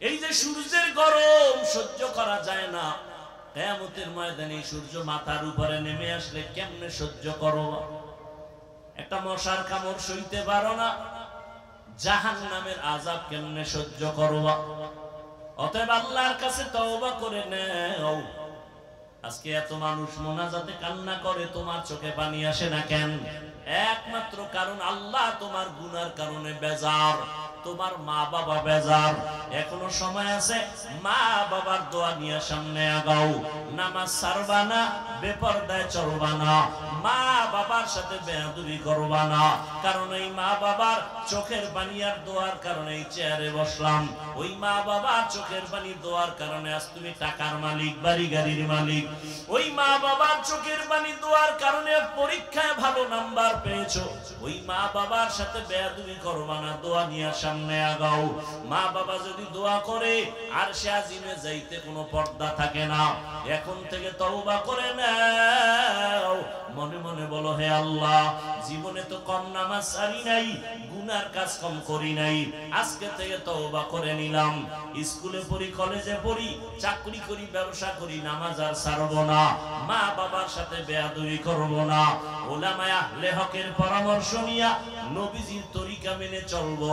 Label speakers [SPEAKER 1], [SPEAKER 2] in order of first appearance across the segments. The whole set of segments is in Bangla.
[SPEAKER 1] এই যে সূর্যের গরম সহ্য করা যায় না, কিয়ামতের ময়দানে সূর্য মাথার উপরে নেমে আসলে কেমনে সহ্য করো? একটা মশার কামড় সইতে পারো না, জাহান্নামের আযাব কেমনে সহ্য করবা? অতএব আল্লাহর কাছে তওবা করে নাও। আজকে এত মানুষ মোনাজাতে কান্না করে, তোমার চোখে পানি আসে না কেন? একমাত্র কারণ আল্লাহ তোমার গুনার কারণে বেজার, তোমার মা বাবা বেজার। এখনো সময় আছে, মা বাবার দোয়া নিয়ে সামনে আগাও। নামাজ ছাড়বা না, বেপরদায় চলবা না, মা বাবার সাথে বেয়াদবি করবা না। কারণ এই মা বাবার চোখের পানি আর দোয়ার কারণে এই চেয়ারে বসলাম। ওই মা বাবার চোখের পানি দোয়ার কারণে আজ তুমি টাকার মালিক, বাড়ি গাড়ির মালিক। ওই মা বাবার চোখের পানি দোয়ার কারণে পরীক্ষায় ভালো নাম্বার পেয়েছো। ওই মা বাবার সাথে বেয়াদবি করবা না, দোয়া নিয়ে সামনে আগাও। মা বাবা যদি দোয়া করে আর সে আজিমে যাইতে কোনো পর্দা থাকে না। এখন থেকে তওবা করে নাও, মনে মনে বলো, হে আল্লাহ, জীবনে তো কম নামাজ ছাড়ি নাই, গুনার কাজ কম করি নাই, আজকে থেকে তওবা করে নিলাম। স্কুলে পড়ি, কলেজে পড়ি, চাকরি করি, ব্যবসা করি, নামাজ আর ছাড়বো না, মা বাবার সাথে বেয়াদবি করবো না। উলামায়ে আহলে হকের পরামর্শ নিয়া নবীজির তরিকা মেনে চলবো।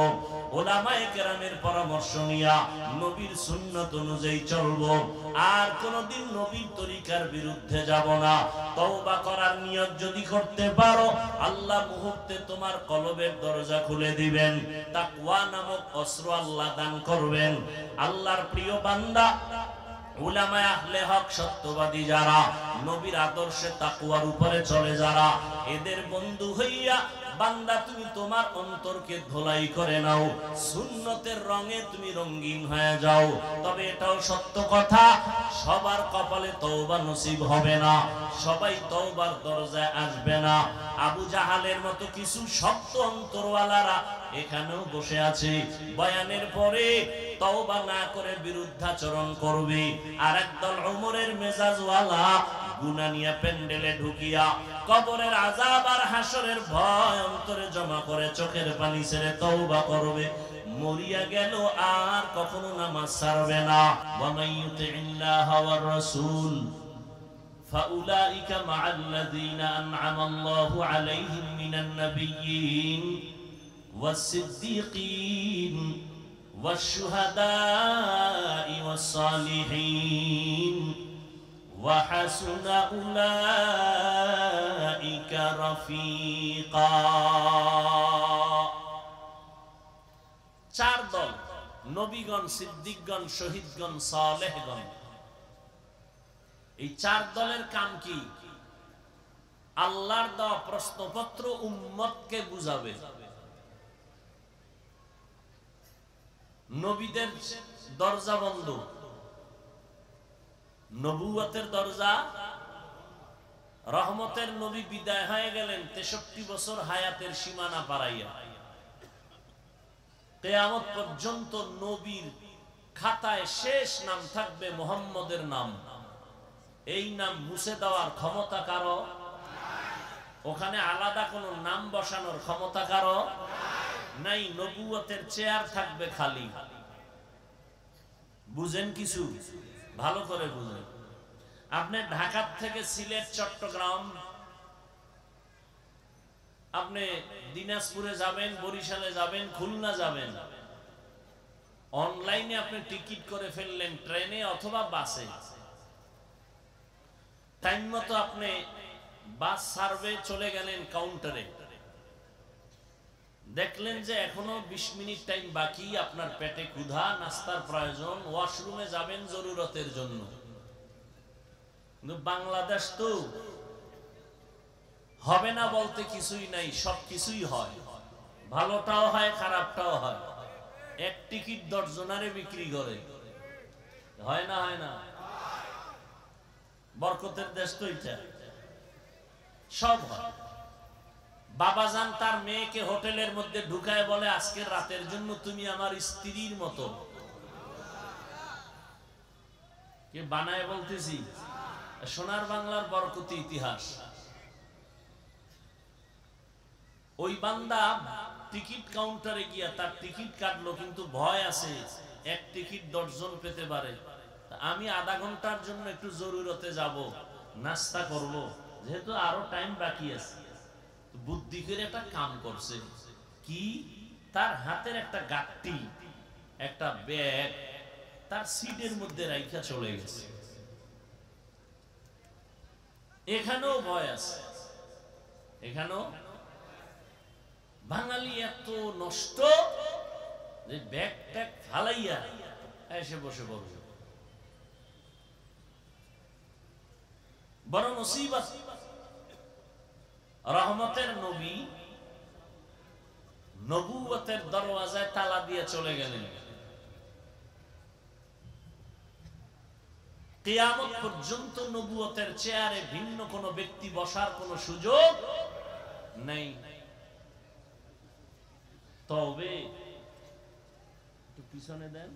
[SPEAKER 1] উলামায়ে কেরামের পরামর্শ নিয়া নবীর সুন্নাত অনুযায়ী চলবো। আর কোনদিন নবীর তরিকার বিরুদ্ধে যাব না। তওবা করার নিয়ত যদি করতে পারো, আল্লাহ মুহূর্তে তোমার কলবের দরজা খুলে দিবেন। তাকওয়া নামক অস্ত্র আল্লাহ দান করবেন। আল্লাহর প্রিয় বান্দা, উলামায়ে আহলে হক, সত্যবাদী যারা, নবীর আদর্শে তাকওয়ার উপরে চলে যারা, এদের বন্ধু হইয়া বান্দা তুমি তোমার অন্তরকে ধোলাই করে নাও, সুন্নতের রঙে তুমি রঙিন হয়ে যাও। তবে এটাও সত্য কথা, সবার কপালে তওবা নসিব হবে না, সবাই তওবার দরজায় আসবে না। আবু জাহালের মতো কিছু শক্ত অন্তরওয়ালারা এখানেও বসে আছে, বয়ানের পরে তওবা না করে বিরুদ্ধাচরণ করবে। আর একদল ওমরের মেজাজওয়ালা গুনাহ নিয়ে প্যান্ডেলে ঢুকিয়া কবরের আযাব আর হাসরের ভয় অন্তরে জমা করে চোখের পানি ছেড়ে তওবা করবে। মরিয়া গেল আর কখনো নামাজ ছাড়বে না। ওয়া মাইয়ুতিল্লাহা ওয়ার রাসূল ফাউলাইকা মা'আল্লাযীনা আন'আমা আল্লাহু আলাইহিম মিনান নাবিয়্যিন ওয়াস-সিদ্দীকিন ওয়াশ-শুহাদা'i ওয়াস-সালিহিন ওয়া হাসুনা উলাইকা রাফীকা। চার দল: নবীগণ, সিদ্দিকগণ, শহীদগণ, সালেহগণ। এই চার দলের কাম কি? আল্লাহর দেওয়া প্রশ্নপত্র উম্মতকে বুঝাবে। নবীদের দরজা বন্ধ, নবুয়তের দরজা, রহমতের নবী বিদায় হয়ে গেলেন 63 বছর হায়াতের সীমানা পারাইয়া। কিয়ামত পর্যন্ত নবীর খাতায় শেষ নাম থাকবে মুহাম্মদের নাম। এই নাম মুছে দেওয়ার ক্ষমতা কারো? ওখানে আলাদা কোনো নাম বসানোর ক্ষমতা কারো নাই। নবুয়তের চেয়ার থাকবে খালি। বুঝেন কিছু? ভালো করে বুঝেন। আপনি ঢাকা থেকে সিলেট, চট্টগ্রাম, আপনি দিনাজপুরে যাবেন, বরিশালে যাবেন, খুলনা যাবেন, অনলাইনে আপনি টিকিট করে ফেললেন ট্রেনে অথবা বাসে। টাইম মতো আপনি বাস সার্ভে চলে গেলেন কাউন্টারে, দেখলেন যে এখনো 20 মিনিট টাইম বাকি, আপনার পেটে ক্ষুধা, নাস্তার প্রয়োজন, ওয়াশরুমে যাবেন জরুরতের জন্য। কিন্তু বাংলাদেশ তো হবে না বলতে কিছুই নাই, সব কিছুই হয়, ভালোটাও হয়, খারাপটাও হয়। এক টিকিট 10 জনারে বিক্রি করে, হয় না? হয় না? বরকতের দেশ তো এটা, সব হয়। বাবাজান তার মেয়েকে হোটেলের মধ্যে ঢুকায় বলে, আজকের রাতের জন্য তুমি আমার স্ত্রীর মতো। কে বানায় বলতেছি? সোনার বাংলার বরকতি ইতিহাস। ওই বান্দা টিকিট কাউন্টারে গিয়া তার টিকিট কাটলো, কিন্তু ভয় আছে, এক টিকিট 10 জন পেতে পারে। আমি আধা ঘন্টার জন্য একটু জরুরতে যাব, নাস্তা করব, যেহেতু আরো টাইম বাকি আছে। বুদ্ধি করে একটা কাম করছে কি, তার হাতের একটা গাঁটটি, একটা ব্যাগ তার সিটের মধ্যে রাইখা চলে গেছে। এখানেও ভয় আছে, এখানেও বাঙালি এত নষ্ট যে ব্যাগ ট্যাগ ফালাইয়া এসে বসে পড়বে। বড় মুসিবত। রহমতের নবী নবুয়তের দরওয়াজায় তালা দিয়ে চলে গেলেন। কিয়ামত পর্যন্ত নবুয়তের চেয়ারে ভিন্ন কোন ব্যক্তি বসার কোন সুযোগ নেই। তবে একটু পিছনে দেন।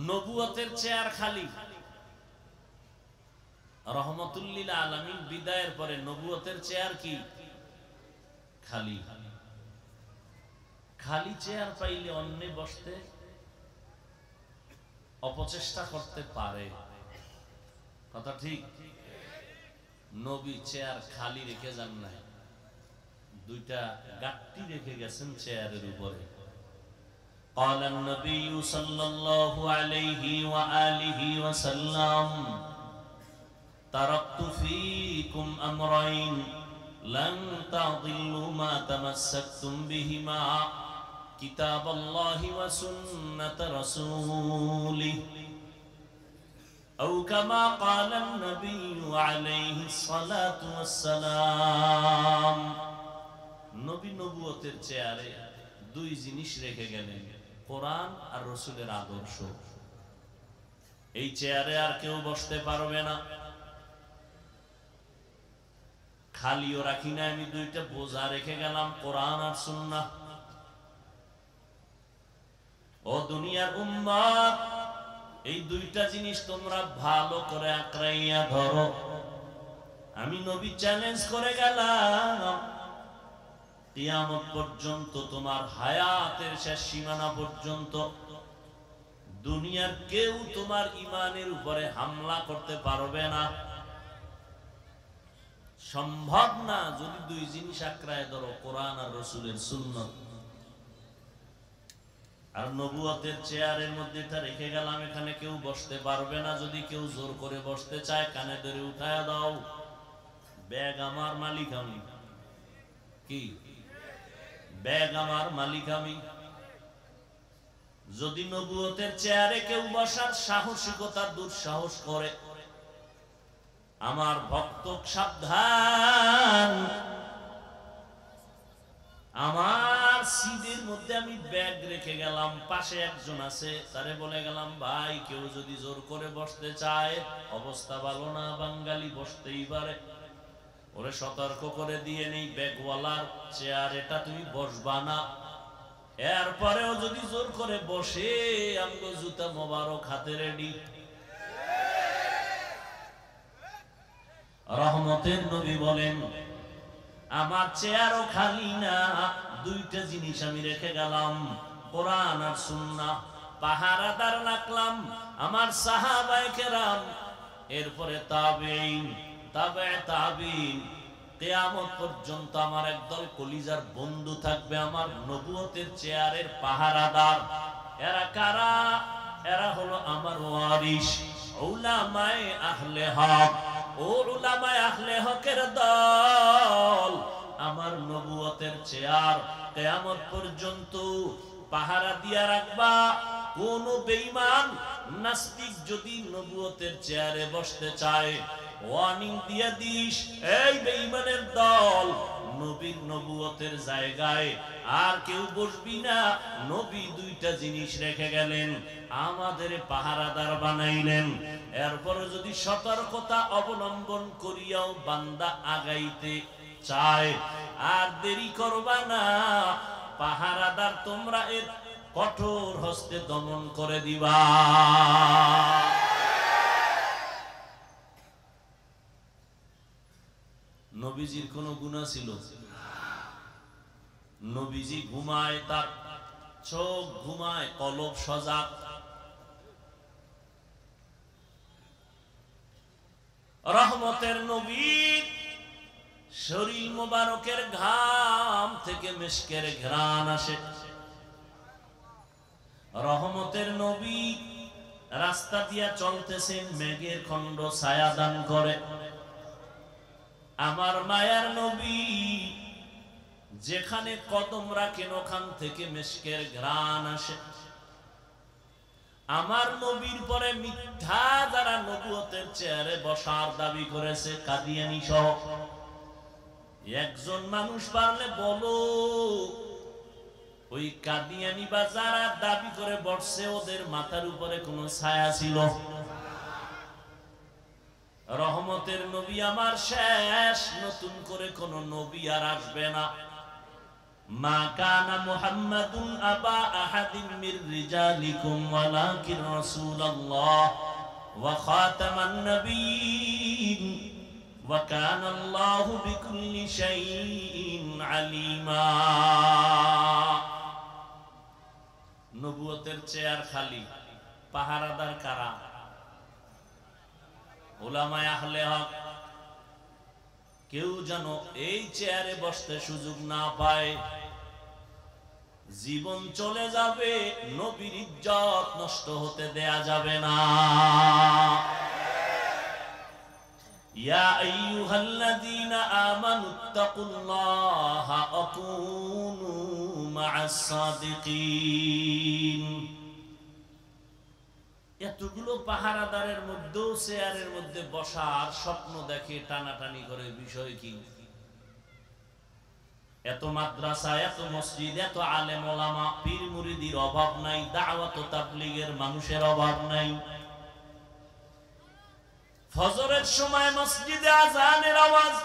[SPEAKER 1] নবুয়তের চেয়ার খালি। রহমতুল্লিল আলামিন বিদায়ের পরে নবুয়তের চেয়ার কি খালি। খালি চেয়ার পাইলে অন্যে বসতে অপচেষ্টা করতে পারে, কথা ঠিক। নবী চেয়ার খালি রেখে যান নাই, দুইটা গাঁটটি রেখে গেছেন চেয়ারের উপরে। قال النبي صلى الله عليه وآله وسلم تركت فيكم أمرين لن تضلوا ما تمسكتم بهما كتاب الله وسنة رسوله أو كما قال النبي عليه الصلاة والسلام। নবী নবুয়তের চেয়ারে দুই জিনিস রেখে গেলেন, কোরআন আর রাসূলের আদর্শ। এই চেয়ারে আর কেউ বসতে পারবে না। খালিও রাখি না, আমি দুইটা বোঝা রেখে গেলাম, কোরআন আর সুন্নাহ। ও দুনিয়ার উম্মত, এই দুইটা জিনিস তোমরা ভালো করে আঁকড়াইয়া ধরো। আমি নবী চ্যালেঞ্জ করে গেলাম, কিয়ামত পর্যন্ত, তোমার হায়াতের শেষ সীমানা পর্যন্ত দুনিয়ার কেউ তোমার ঈমানের উপরে হামলা করতে পারবে না, সম্ভব না। যদি দুই জিনিস আঁকড়ায় ধরো, কোরআন আর রাসূলের সুন্নাত। আর নবুয়তের চেয়ারের মধ্যে এটা রেখে গেলাম, এখানে কেউ বসতে পারবে না। যদি কেউ জোর করে বসতে চায়, কানে ধরে উঠায় দাও। ব্যাগ আমার মালিক আমি, কি ব্যাগ আমার মালিক আমি। যদি নবুয়তের চেয়ারে কেউ বসার সাহসিকতা দুঃসাহস করে, আমার ভক্ত সাবধান, আমার সিটের মধ্যে আমি ব্যাগ রেখে গেলাম, পাশে একজন আছে, তারে বলে গেলাম, ভাই কেউ যদি জোর করে বসতে চায়, অবস্থা ভালো না, বাঙালি বসতেই পারে, ওরে সতর্ক করে দিয়ে নেই, ব্যাগওয়ালার চেয়ার এটা তুমি বসবা না। এরপরেও যদি জোর করে বসে, আমগো জুতা মোবারক হাতে রেডি। রহমতের নবী বলেন, আমার চেয়ারও খালি না, দুইটা জিনিস আমি রেখে গেলাম, কোরআন আর সুন্নাহ। পাহারাদার রাখলাম আমার সাহাবায়ে কেরাম, এরপরে তাবেঈন, তাবে তাবেঈন, কিয়ামত পর্যন্ত আমার একদল কলিজার বন্ধু থাকবে, আমার নবুয়তের চেয়ারের পাহারাদার। এরা কারা? এরা হলো আমার ওয়ারিস, উলামায়ে আহলে হক। ও উলামায়ে আহলে হকের দল, আমার নবুয়তের চেয়ার কিয়ামত পর্যন্ত পাহারা দিয়া রাখবা। কোন বেঈমান নাস্তিক যদি নবুয়তের চেয়ারে বসতে চায়, ওয়ার্নিং দিয়া দিস, এই বেঈমানের দল, নবীর নবুয়তের জায়গায় আর কেউ বসবি না। নবী দুইটা জিনিস রেখে গেলেন, আমাদের পাহারাদার বানাইলেন। এরপরে যদি সতর্কতা অবলম্বন করিয়াও বান্দা আগাইতে চায়, আর দেরি করবা না, পাহারাদার তোমরা এর কঠোর হস্তে দমন করে দিবা। নবীজির কোনো গুনাহ ছিল? নবীজি ঘুমায়, তার চোখ ঘুমায়, কলব সজাগ। রহমতের নবী শরীর মোবারকের ঘাম থেকে মিশকের ঘ্রাণ আসে। রহমতের নবী রাস্তা দিয়া চলতেছেন, মেঘের খণ্ড ছায়া দান করে। আমার মায়ার নবী যেখানে কদম রাখেন ওখান থেকে মিশকের ঘ্রাণ আসে। আমার নবীর পরে মিথ্যা যারা নবুয়তের চেয়ারে বসার দাবি করেছে, কাদিয়ানী সহ, একজন মানুষ পারলে বলো ওই কাদিয়ানী বা যারা দাবি করে বসছে ওদের মাথার উপরে কোনো ছায়া ছিল? রহমতের নবী আমার শেষ, নতুন করে কোন নবী আর আসবে না। মা কানা মুহাম্মাদুন আবা আহাদিন মির রিজালিকুম ওয়ালাকিন রাসূলুল্লাহ ওয়া খাতামান নবিয়্যিন ওয়া কানা আল্লাহু বিকুল্লি শাইইন আলিমা। নবুয়তের চেয়ার খালি, পাহারাদার কারা? উলামায়ে আহলে হক। কেউ যেন এই চেয়ারে বসতে সুযোগ না পায়। জীবন চলে যাবে, নবীর ইজ্জত নষ্ট হতে দেয়া যাবে না। ইয়া আইয়ুহাল্লাযীনা আমানুত্তাকুল্লাহা ওয়া কুনু মা'আস সাদিকিন। এতগুলো পাহারাদারের মধ্যেও চেয়ারের মধ্যে বসার স্বপ্ন দেখে, টানাটানি করে, বিষয় কি? এত মাদ্রাসা, এত মসজিদ, এত আলেম ওলামা, পীর মুরিদির অভাব নাই, দাওয়াত ও তাবলীগের মানুষের অভাব নাই। ফজরের সময় মসজিদে আযানের আওয়াজ।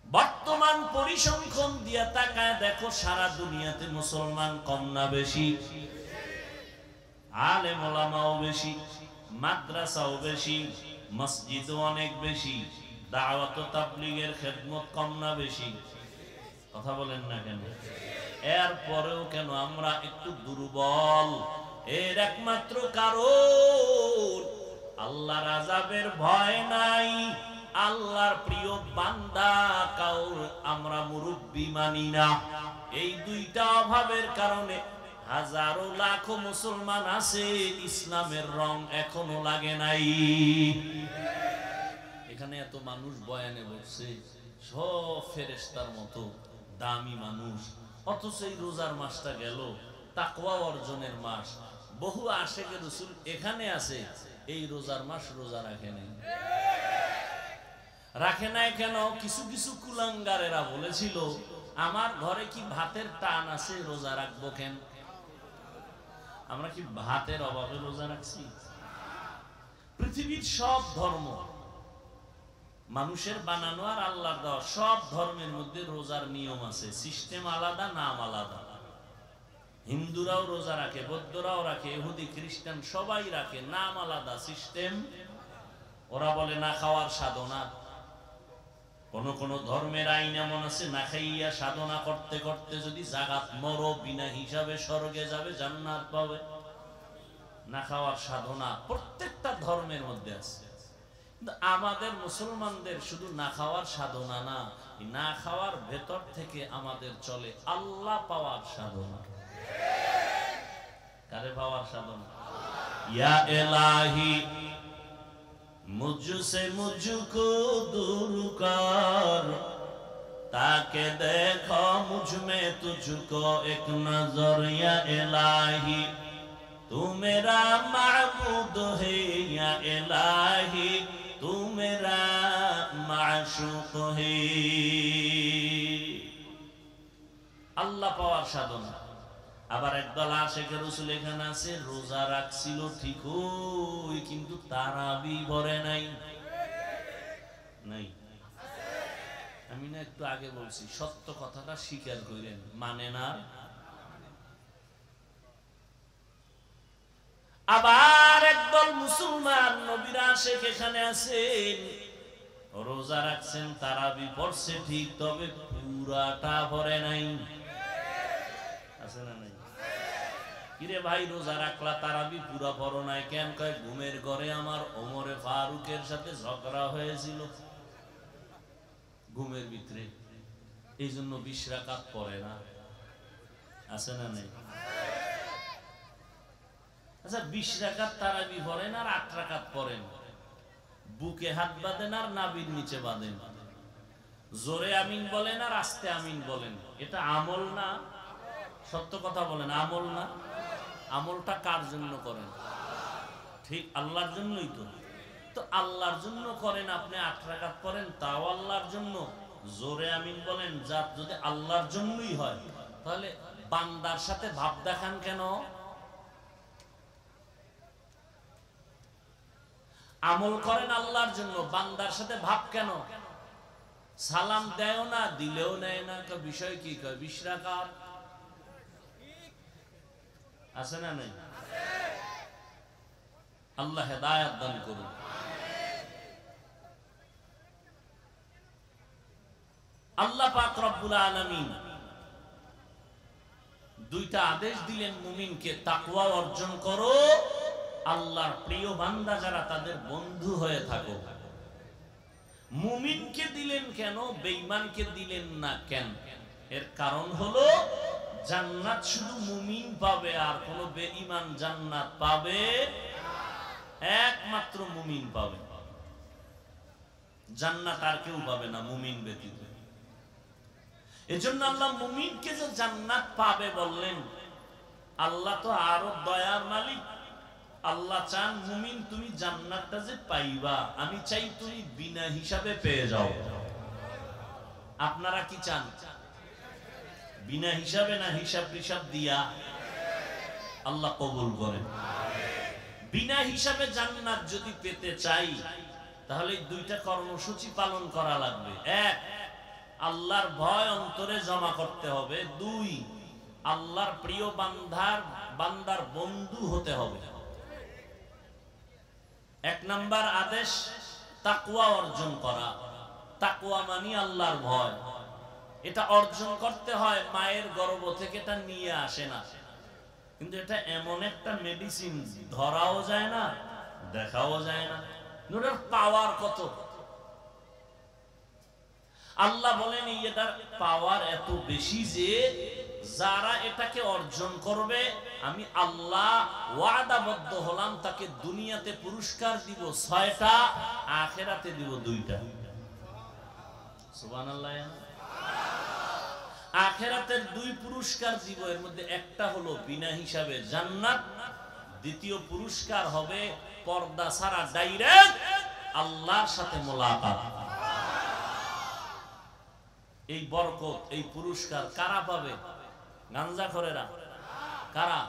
[SPEAKER 1] বর্তমান পরিসংখ্যান দিয়া তাকায় দেখো, সারা দুনিয়াতে মুসলমান কম না বেশি? আলেম ওলামাও বেশি, মাদ্রাসাও বেশি, মসজিদও অনেক বেশি। দাওয়াত ও তাবলীগের খেদমত কম না বেশি? কথা বলেন না কেন? এরপরেও কেন আমরা একটু দুর্বল? এর একমাত্র কারণ আল্লাহর আযাবের ভয় নাই, আল্লাহর প্রিয় বান্দা কাউর আমরা মুরব্বি মানি না। এই দুইটা অভাবের কারণে হাজারো লাখো মুসলমান আছে, ইসলামের রং এখনো লাগে নাই। এখানে এত মানুষ বয়ানে বসছে, সব ফেরেশতার মতো দামি মানুষ, অথচ এই রোজার মাসটা গেল, তাকওয়া অর্জনের মাস। বহু আশিকে রাসূল এখানে আছে, এই রোজার মাস রোজা রাখে নাই। রাখে নাই কেন? কিছু কিছু কুলাঙ্গারেরা বলেছিল, আমার ঘরে কি ভাতের টান আছে, রোজা রাখবো কেন? আমরা কি ভাতের অভাবে রোজা রাখছি? পৃথিবীর সব ধর্ম মানুষের বানানো আর আল্লাহর দেওয়া, সব ধর্মের মধ্যে রোজার নিয়ম আছে, সিস্টেম আলাদা, নাম আলাদা। হিন্দুরাও রোজা রাখে, বৌদ্ধরাও রাখে, ইহুদি খ্রিস্টান সবাই রাখে, নাম আলাদা, সিস্টেম। ওরা বলে না খাওয়ার সাধনা। কোন কোন ধর্মের আইন এমন আছে, না খাইয়া সাধনা করতে করতে যদি জাগাত মরো, বিনা হিসাবে স্বর্গে যাবে, জান্নাত পাবে। না খাওয়ার সাধনা প্রত্যেকটা ধর্মের মধ্যে আছে। আমাদের মুসলমানদের শুধু না খাওয়ার সাধনা না, না খাওয়ার ভেতর থেকে আমাদের চলে আল্লাহ পাওয়ার সাধনা। কারে পাওয়ার সাধনা? ইয়া ইলাহি মুঝসে মুঝকো दूर कर, ताके देखो मुझ में तुझको एक नजर। या इलाही तू मेरा माबूद है, या इलाही तू मेरा माशूक है। আল্লাহ পাওয়ার সাধনা। আবার একদল আশিকে রাসূল এখানে আছে, রোজা রাখছিল ঠিকই, কিন্তু তারাবি ভরে নাই। নাই? আমি না একটু আগে বলছি, সত্য কথাটা স্বীকার করেন, মানে না। আবার একদল মুসলমান নবীর আশিক এখানে আছেন, রোজা রোজা রাখছেন, তারাবি পড়ছে ঠিক, তবে পুরাটা পড়ে নাই। আছে না নাই? কিরে ভাই রোজা রাখলা, তারাবি পুরা পড়ো নাই কেন? কয় ঘুমের ঘরে আমার ওমরে ফারুকের সাথে ঝগড়া হয়েছিল ঘুমের ভিতরে, এই জন্য 20 রাকাত পড়ে না। আছে না নাই? আচ্ছা 20 রাকাত তারাবি পড়েন আর 8 রাকাত পড়েন, বুকে হাত বাঁধেন আর নাভির নিচে বাঁধেন, জোরে আমিন বলেন আর আস্তে আমিন বলেন, এটা আমল না? সত্য কথা বলেন, আমল না? আমলটা কার জন্য করেন? ঠিক আল্লাহর জন্যই তো। তো আল্লাহর জন্য করেন, আপনি 8 রাকাত পড়েন তাও আল্লাহর জন্য, জোরে আমিন বলেন, যা যদি আল্লাহর জন্যই হয় তাহলে বান্দার সাথে ভাব দেখান কেন? আমল করেন আল্লাহর জন্য, বান্দার সাথে ভাব কেন? সালাম দেও না, দিলেও নেয় না, বিষয় কি? 20 রাকাত। আছে না নাই? আল্লাহ হেদায়েত দান করুন। আল্লাহ পাক রব্বুল আলামিন দুইটা আদেশ দিলেন মুমিনকে, তাকওয়া অর্জন করো, আল্লাহর প্রিয় বান্দা যারা তাদের বন্ধু হয়ে থাকো। মুমিনকে দিলেন কেন, বেঈমানকে দিলেন না কেন? এর কারণ হলো জান্নাত শুধু মুমিন পাবে, আর কোন বেঈমান জান্নাত পাবে? একমাত্র মুমিন পাবে জান্নাত, আর কেউ পাবে না মুমিন ব্যতীত। এজন্য আল্লাহ মুমিনকে যে জান্নাত পাবে বললেন, আল্লাহ তো আরো দয়ার মালিক। আল্লাহ চান মুমিন তুমি জান্নাতটা যে পাইবা, আমি চাই তুমি বিনা হিসাবে পেয়ে যাও। আপনারা কি চান? বিনা হিসাবে না হিসাব টিসাব দিয়া? আল্লাহ কবুল করেন। বিনা হিসাবে জান্নাত যদি পেতে চাই তাহলে দুইটা কর্মসূচি পালন করা লাগবে। এক, আল্লাহর ভয় অন্তরে জমা করতে হবে। দুই, আল্লাহর প্রিয় বান্দার বন্ধু হতে হবে। 1 নাম্বার আদেশ তাকওয়া অর্জন করা। তাকওয়া মানে আল্লাহর ভয়। এটা অর্জন করতে হয় মায়ের গর্ভ থেকে, এটা নিয়ে আসে না। কিন্তু এটা এমন একটা মেডিসিন, ধরাও যায় না, দেখাও যায় না, এটার পাওয়ার কত! আল্লাহ বলেন এটার পাওয়ার এত বেশি যে যারা এটাকে অর্জন করবে আমি আল্লাহ ওয়াদাবদ্ধ হলাম তাকে দুনিয়াতে পুরস্কার দিব 6টা, আখিরাতে দিব 2টা। সুবহানাল্লাহ। আখিরাতের 2 পুরস্কার দিব, এর মধ্যে একটা হলো বিনা হিসাবে জান্নাত, দ্বিতীয় পুরস্কার হবে পর্দা ছাড়া ডাইরেক্ট আল্লাহর সাথে মোলাকাত। এই বরকত, এই পুরস্কার কারা পাবে? গাঞ্জাখোরেরা। কারা?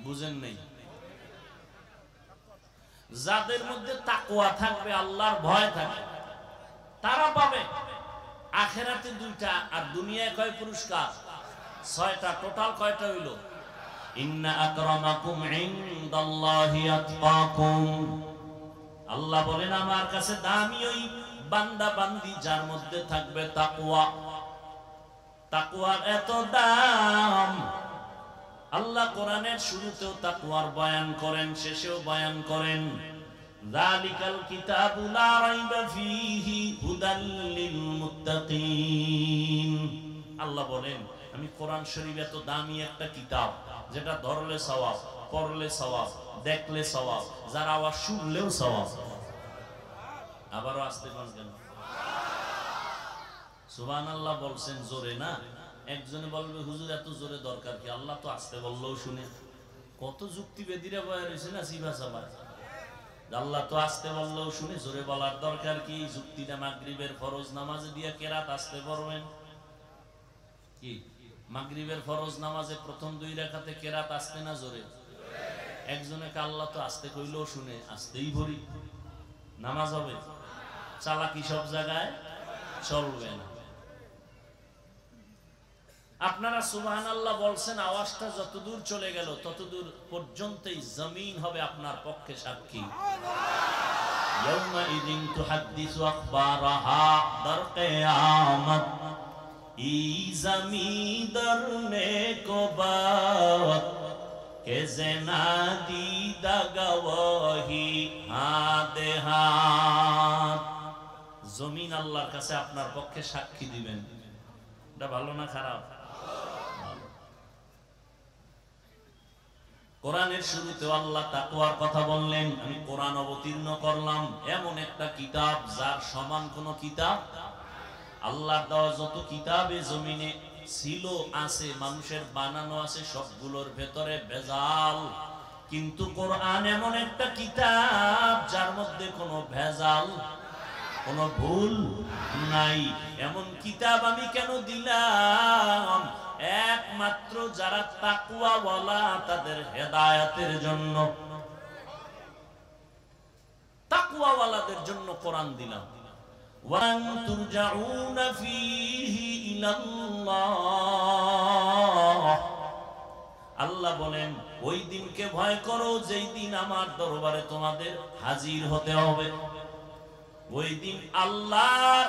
[SPEAKER 1] বুঝেন নেই? যাদের মধ্যে তাকওয়া থাকবে, আল্লাহর ভয় থাকবে, তারা পাবে। আখিরাতে 2টা, আর দুনিয়ায় কয় পুরস্কার? 6টা। টোটাল কয়টা হইল? ইন্না আকরামাকুম ইনদাল্লাহি আতকাকুম। আল্লাহ বলেন আমার কাছে দামি ওই বান্দা বান্দি যার মধ্যে থাকবে তাকওয়া। তাকওয়ার এত দাম। আল্লাহ কোরআনের শুরুতেও তাকওয়ার বয়ান করেন, শেষেও বয়ান করেন। যালিকাল কিতাবু লা রাইবা ফীহি হুদাল লিল মুত্তাকিন। আল্লাহ বলেন আমি কোরআন শরীফ এত দামি একটা কিতাব, যেটা ধরলে সওয়াব, পড়লে সওয়াব, দেখলে সওয়াব, যারা আওয়াজ শুনলেও সওয়াব। আবারও আসতে পারেন সুবহানাল্লাহ বলছেন জোরে না? একজনে বলবে হুজুর এত জোরে দরকার কি? আল্লাহ তো আসতে বললেও শুনে। কত যুক্তিবেদীরা বয়া রয়েছে না সিভা সাবা, আল্লাহ তো আসতে বললেও শুনে, জোরে বলার দরকার কি? যুক্তিটা মাগরিবের ফরজ নামাজে দিয়ে কেরাত আসতে পারবেন কি? মাগরিবের ফরজ নামাজে প্রথম 2 রাকাতে কেরাত আসতে না জোরে? একজনে কে আল্লাহ তো আসতে কইলেও শুনে, আসতেই ভরি নামাজ হবে। চালাকি সব জায়গায় চলবে না। আপনারা সুবহানাল্লাহ বলছেন, আওয়াজটা যতদূর চলে গেল ততদূর পর্যন্তই জমিন হবে আপনার পক্ষে সাক্ষী। ইয়াউমাইযিন তুহাদ্দিসু আখবারাহা দর কিয়ামত ই জমিদার নেকো বাত কে জেনা দিদা গওয়াহি হাতে হাত। জমিন আল্লাহর কাছে আপনার পক্ষে সাক্ষী দিবেন। এটা ভালো না খারাপ? কোরআনের শুরুতে আল্লাহ তাকওয়ার কথা বললেন। আমি কোরআন অবতীর্ণ করলাম, এমন একটা কিতাব যার সমান কোন কিতাব আল্লাহর দেওয়া যত কিতাবে জমিনে ছিল আছে, মানুষের বানানো আছে, সবগুলোর ভেতরে ভেজাল। কিন্তু কোরআন এমন একটা কিতাব যার মধ্যে কোনো ভেজাল, কোনো ভুল নাই। এমন কিতাব আমি কেন দিলাম? একমাত্র যারা তাকওয়াওয়ালা তাদের হেদায়েতের জন্য, তাকওয়াওয়ালাদের জন্য কোরআন দিলাম। ওয়ান তুরজাউনা ফীহি ইলাল্লাহ, আল্লাহ বলেন ওই দিনকে ভয় করো যেই দিন আমার দরবারে তোমাদের হাজির হতে হবে। ওই দিন আল্লাহর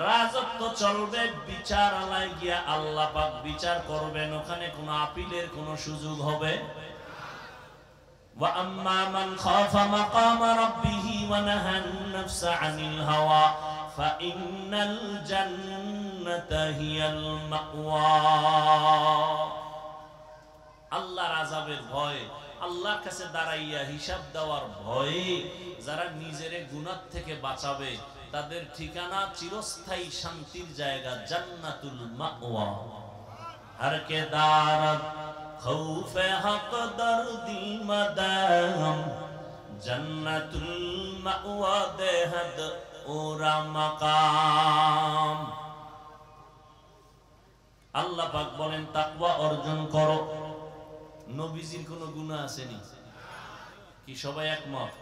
[SPEAKER 1] রাজত্ব চলবে, বিচারালয়ে গিয়া আল্লাহ পাক বিচার করবেন, ওখানে কোনো আপিলের কোনো সুযোগ হবে। ওয়া আম্মা মান খাফা মাকাম রাব্বিহি ওয়া নাহান নাফসা আনিল হাওয়া ফাইন্নাল জান্নাতা হিয়াল মাওয়া। আল্লাহর আযাবের ভয়, আল্লাহর কাছে দাঁড়াইয়া হিসাব দেওয়ার ভয়ে যারা নিজের গুনাহ থেকে বাঁচাবে তাদের ঠিকানা চিরস্থায়ী শান্তির জায়গা জান্নাতুল মাওয়া। হর কে দারত খৌফে হক দরদি মাদাম জান্নাতুল মাওয়া দেহদ ওরা মাকাম। আল্লাহ পাক বলেন তাকওয়া অর্জন করো। নবীজির কোনো গুনাহ আসেনি কি? সবাই একমত?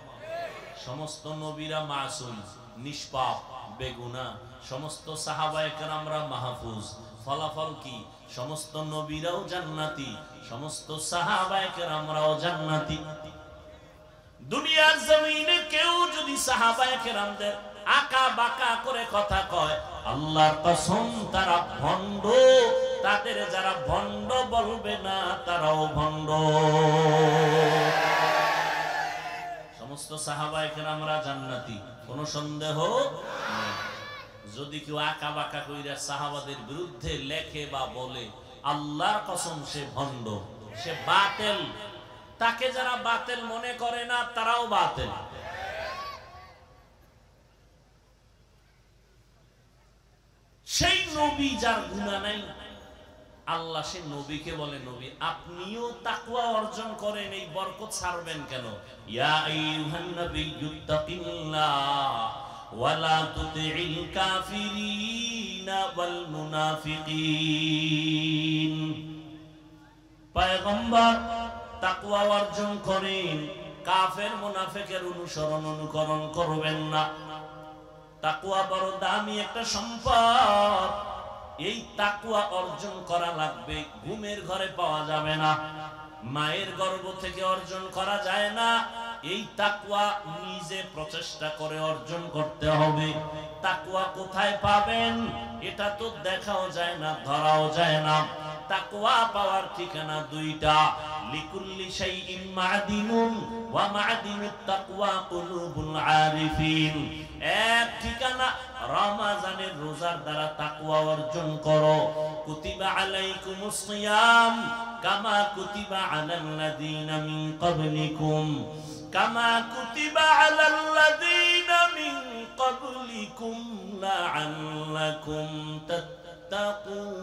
[SPEAKER 1] সমস্ত নবীরা মাসুম, নিষ্পাপ, বেগুনাহ। সমস্ত সাহাবায়ে কেরামরা মাহফুজ। ফলাফল কি? সমস্ত নবীরাও জান্নাতি, সমস্ত সাহাবায়ে কেরামরাও জান্নাতি। দুনিয়ার জমিনে কেউ যদি সাহাবায়ে কেরামদের আকা বাকা করে কথা কয়, আল্লাহর কসম তারা ভণ্ড। তাদের যারা ভণ্ড বলবে না তারাও ভণ্ড। সমস্ত সাহাবায়ে কেরামরা জান্নাতি, কোনো সন্দেহ নেই। যদি কেউ আকা বাকা কইরা সাহাবাদের বিরুদ্ধে লেখে বা বলে, আল্লাহর কসম সে ভণ্ড, সে বাতিল। তাকে যারা বাতিল মনে করে না তারাও বাতিল। সেই নবী যার গুনাহ নাই, আল্লাহ সে নবীকে বলে, নবী আপনিও তাকওয়া অর্জন করেন, এই বরকত ছাড়বেন কেন? ইয়া আইয়ুহান নাবিয়্যুত্তাকিল্লাহ ওয়া লা তুতি'ল কাফিরিনা ওয়াল মুনাফিকিন। পয়গম্বর তাকওয়া অর্জন করেন, কাফের মুনাফিকের অনুকরণ করবেন না। তাকওয়া বড় দামি একটা সম্পদ। এই তাকওয়া অর্জন করা লাগবে, ঘুমের ঘরে পাওয়া যাবে না, মায়ের গর্ভ থেকে অর্জন করা যায় না। এই তাকওয়া নিজে প্রচেষ্টা করে অর্জন করতে হবে। তাকওয়া কোথায় পাবেন এটা তো দেখাও যায় না, ধরাও যায় না। তাকওয়া পাওয়ার ঠিকানা দুইটা। লিকুল্লি শাইইন মা'দিনুন ওয়া মা'দিনুত তাকওয়া কুলুবুল আরিফিন। এক ঠিকানা রমজানের রোজার দ্বারা তাকওয়া অর্জন করো। কুতিবা আলাইকুমুস সিয়াম কামা কুতিবা আলাল্লাযীনা মিন ক্বাবলিকুম কামা কুতিবা আলাল্লাযীনা মিন ক্বাবলিকুম লাআল্লাকুম তাত্তাকুন।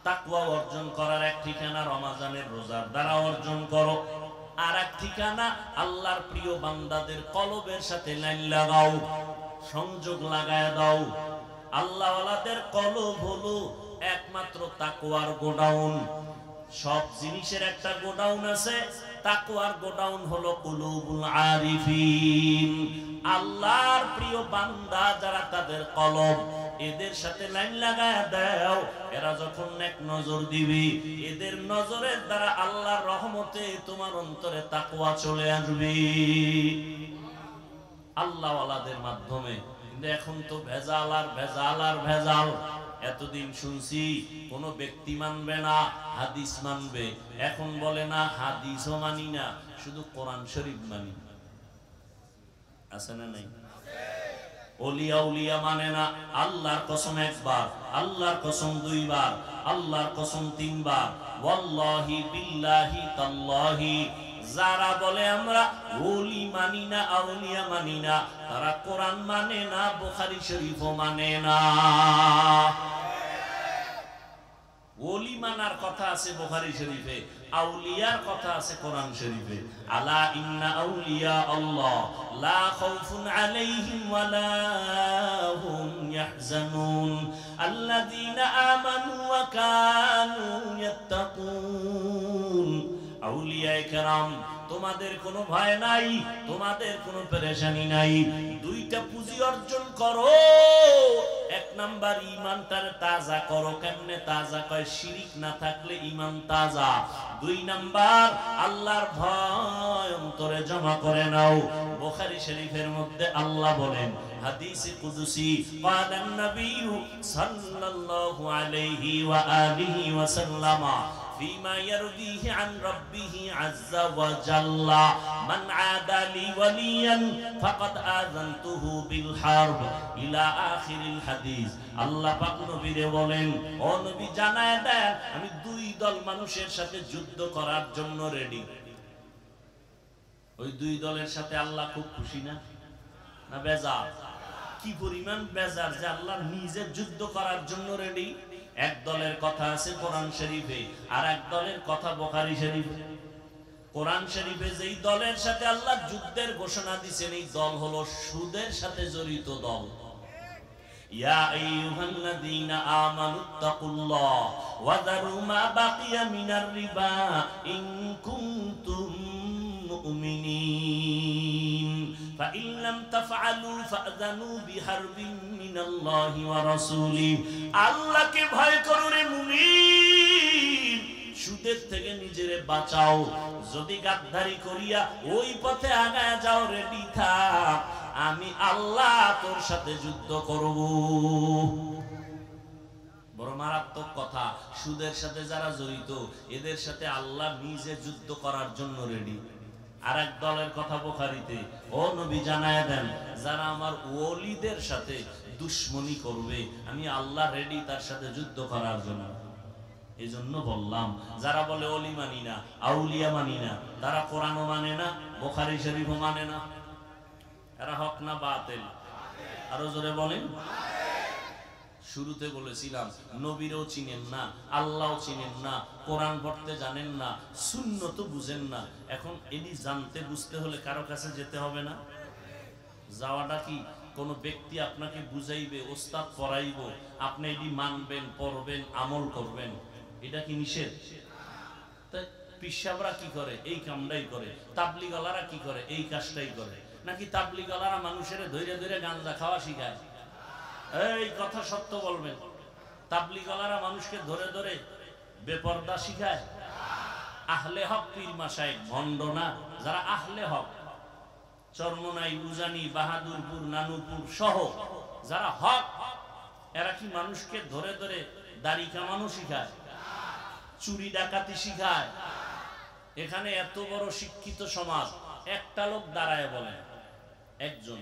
[SPEAKER 1] তাকওয়া অর্জন করার এক ঠিকানা রমজানের রোজার দ্বারা অর্জন করো। আর এক ঠিকানা আল্লাহর প্রিয় বান্দাদের কলবের সাথে লাইন লাগাও, সংযোগ লাগায় দাও। আল্লাহওয়ালাদের কলব হলো একমাত্র তাকওয়ার গোডাউন। সব জিনিসের একটা গোডাউন আছে, তাকওয়ার গোডাউন হলো কুলুবুল আরিফিন। আল্লাহর প্রিয় বান্দা যারা, তাদের কলব, এদের সাথে লাইন লাগায় দাও। এরা যখন এক নজর দিবি, এদের নজরের দ্বারা আল্লাহর রহমতে তোমার অন্তরে তাকওয়া চলে আসবে আল্লাহওয়ালাদের মাধ্যমে। কিন্তু এখন তো ভেজাল আর ভেজাল আর ভেজাল। এতদিন শুনছি কোন ব্যক্তি মানবে না, হাদিস মানবে। এখন বলে না হাদিসও মানি না, শুধু কোরআন শরীফ মানি। আছে না নাই? ওলিয়া উলিয়া মানে না। আল্লাহর কসম একবার, আল্লাহর কসম দুইবার, আল্লাহর কসম তিনবার। ওয়াল্লাহি বিল্লাহি তাল্লাহি, যারা বলে আমরা ওলি মানি না, আউলিয়া মানি না, তারা কোরআন মানে না, বুখারী শরীফও মানে না। ওলি মানার কথা আছে বুখারী শরীফে, আউলিয়ার কথা আছে কোরআন শরীফে। আলা ইন্না আউলিয়া আল্লাহ লা খাউফুন আলাইহিম ওয়া লা হুম ইয়াহজানুন আল্লাযীনা আমানু ওয়া কানু ইয়াত্তাকুন। আউলিয়ায়ে কেরাম, তোমাদের কোনো ভয় নাই, তোমাদের কোনো পেরেশানি নাই। দুইটা পুঁজি অর্জন করো। এক নাম্বার, ঈমানটারে তাজা করো। কেমনে তাজা? কয় শিরিক না থাকলে ঈমান তাজা। দুই নাম্বার, আল্লাহর ভয় অন্তরে জমা করে নাও। বুখারী শরীফের মধ্যে আল্লাহ বলেন, হাদিসে কুদসি, ক্বালান নবী সাল্লাল্লাহু আলাইহি ওয়া আলিহি ওয়া সাল্লামা فيما يرضيه عن ربه عز وجل من عادى لي وليا فقد آذنته بالحرب إلى آخر الحديث। আল্লাহ পাক নবীরে বলেন, ও নবী জানায় দেন, আমি দুই দল মানুষের সাথে যুদ্ধ করার জন্য রেডি। ওই দুই দলের সাথে আল্লাহ খুব খুশি না? না বেজার? কি পরিমাণ বেজার যে আল্লাহ নিজে যুদ্ধ করার জন্য রেডি। এক দলের কথা আছে কোরআন শরীফে, আর এক দলের কথা বুখারী শরীফে। কোরআন শরীফে যেই দলের সাথে আল্লাহ যুদ্ধের ঘোষণা দিয়েছেন, এই দল হলো সুদের সাথে জড়িত দল। ইয়া আইয়ুহাল্লাযীনা আমানুত্তাকুল্লাহ ওয়া যারু মা বাকিয়া মিনার রিবা ইন কুনতুম মুমিনিন ফাইন লাম তাফআলু ফাযানু বিহারবিন মিনাল্লাহি ওয়া রাসূলিহি। আল্লাহকে ভয় করো রে মুমিন, সুদের থেকে নিজেরে বাঁচাও। যদি গাদ্দারি করিয়া ওই পথে আগায় যাও, রেডি থাক, আমি আল্লাহ তোর সাথে যুদ্ধ করব। বড় মারাত্মক কথা। সুদের সাথে যারা জড়িত, এদের সাথে আল্লাহ নিজে যুদ্ধ করার জন্য রেডি। আর এক দলের কথা বুখারীতে, ও নবী জানায় দেন, যারা আমার ওলিদের সাথে দুশ্মনী করবে, আমি আল্লাহ রেডি তার সাথে যুদ্ধ করার জন্য। এই জন্য বললাম, যারা বলে ওলি মানি না, আউলিয়া মানি না, তারা কোরআনও মানে না, বুখারী শরীফও মানে না। এরা হক না বাতিল? আরো জোরে বলেন। শুরুতে বলেছিলাম, নবীরও চিনেন না, আল্লাহও চিনেন না, কোরআন পড়তে জানেন না, সুন্নত বুঝেন না। এখন এটি জানতে বুঝতে হলে কারো কাছে যেতে হবে না? যাওয়াটা কি কোন ব্যক্তি আপনাকে বুঝাইবে, ওস্তাদ পড়াইব, আপনি এটি মানবেন, পড়বেন, আমল করবেন, এটা কি নিষেধ? তাই পিসাবরা কি করে? এই কামটাই করে। তাবলিগওয়ালারা কি করে? এই কাজটাই করে। নাকি তাবলিগওয়ালারা মানুষের ধৈর্য ধৈর্য গাঁজা খাওয়া শিখায়? এই কথা সত্য বলবেন, তাবলিগওয়ালারা মানুষকে ধরে ধরে বেপরদা শিখায়? আহলে হক পীর মাশায়েখ ভণ্ড না? যারা আহলে হক, চরমনাই, উজানি, বাহাদুরপুর, নানুপুর সহ যারা হক, এরা কি মানুষকে ধরে ধরে দাড়ি কামানো শিখায়? চুরি ডাকাতি শিখায়? এখানে এত বড় শিক্ষিত সমাজ, একটা লোক দাঁড়ায় বলে, একজন,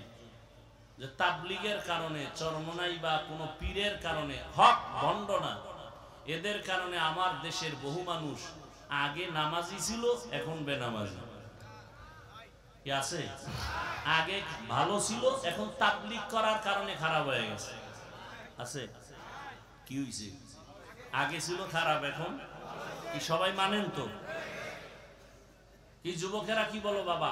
[SPEAKER 1] যে তাবলিগের কারণে, চরমনাই বা কোনো পীরের কারণে, হক ভণ্ড না, এদের কারণে আমার দেশের বহু মানুষ আগে নামাজি ছিল, এখন বেনামাজি। কি আছে? আগে ভালো ছিল, এখন তাবলিগ করার কারণে খারাপ হয়ে গেছে। আছে? কি হইছে? আগে ছিল খারাপ, এখন কি সবাই মানেন তো? কি যুবকেরা কি বলো বাবা?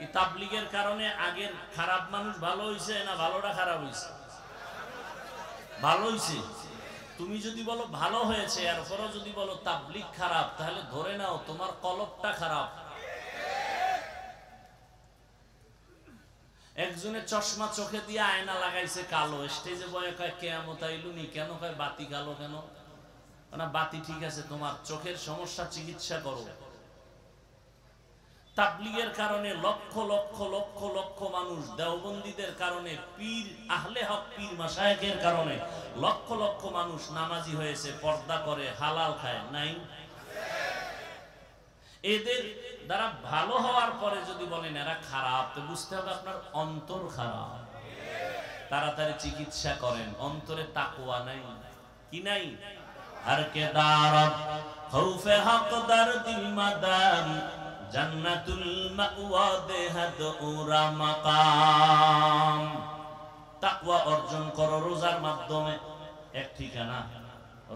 [SPEAKER 1] এই তাবলিগের কারণে আগের খারাপ মানুষ ভালো হইছে না ভালোটা খারাপ হইছে? ভালো হইছে। তুমি যদি বলো ভালো হয়েছে, এরপরও যদি বলো তাবলীগ খারাপ, তাহলে ধরে নাও তোমার কলবটা খারাপ। একজনের চশমা চোখে দিয়ে আয়না লাগাইছে কালো, স্টেজে বয়ে কয় কিয়ামত আইলুনি, কেন কয় বাতি কালো কেন? না বাতি ঠিক আছে, তোমার চোখের সমস্যা চিকিৎসা করো। তাবলীগের কারণে লক্ষ লক্ষ লক্ষ লক্ষ মানুষ, দেওবন্দীদের কারণে, পীর আহলে হক পীর মাশায়েখের কারণে লক্ষ লক্ষ মানুষ নামাজি হয়েছে, পর্দা করে, হালাল খায় নাই। এদের দ্বারা ভালো হওয়ার পরে যদি বলেন এরা খারাপ, তো বুঝতে হবে আপনার অন্তর খারাপ। তাড়াতাড়ি চিকিৎসা করেন, অন্তরে তাকওয়া নাই। কি নাই? হর কে দারত খৌফে হক দরদিল মাদাম, জান্নাতুল মাওয়া দেহাদ উরা মাকাম। তাকওয়া অর্জন করো রোজার মাধ্যমে, এক ঠিকানা।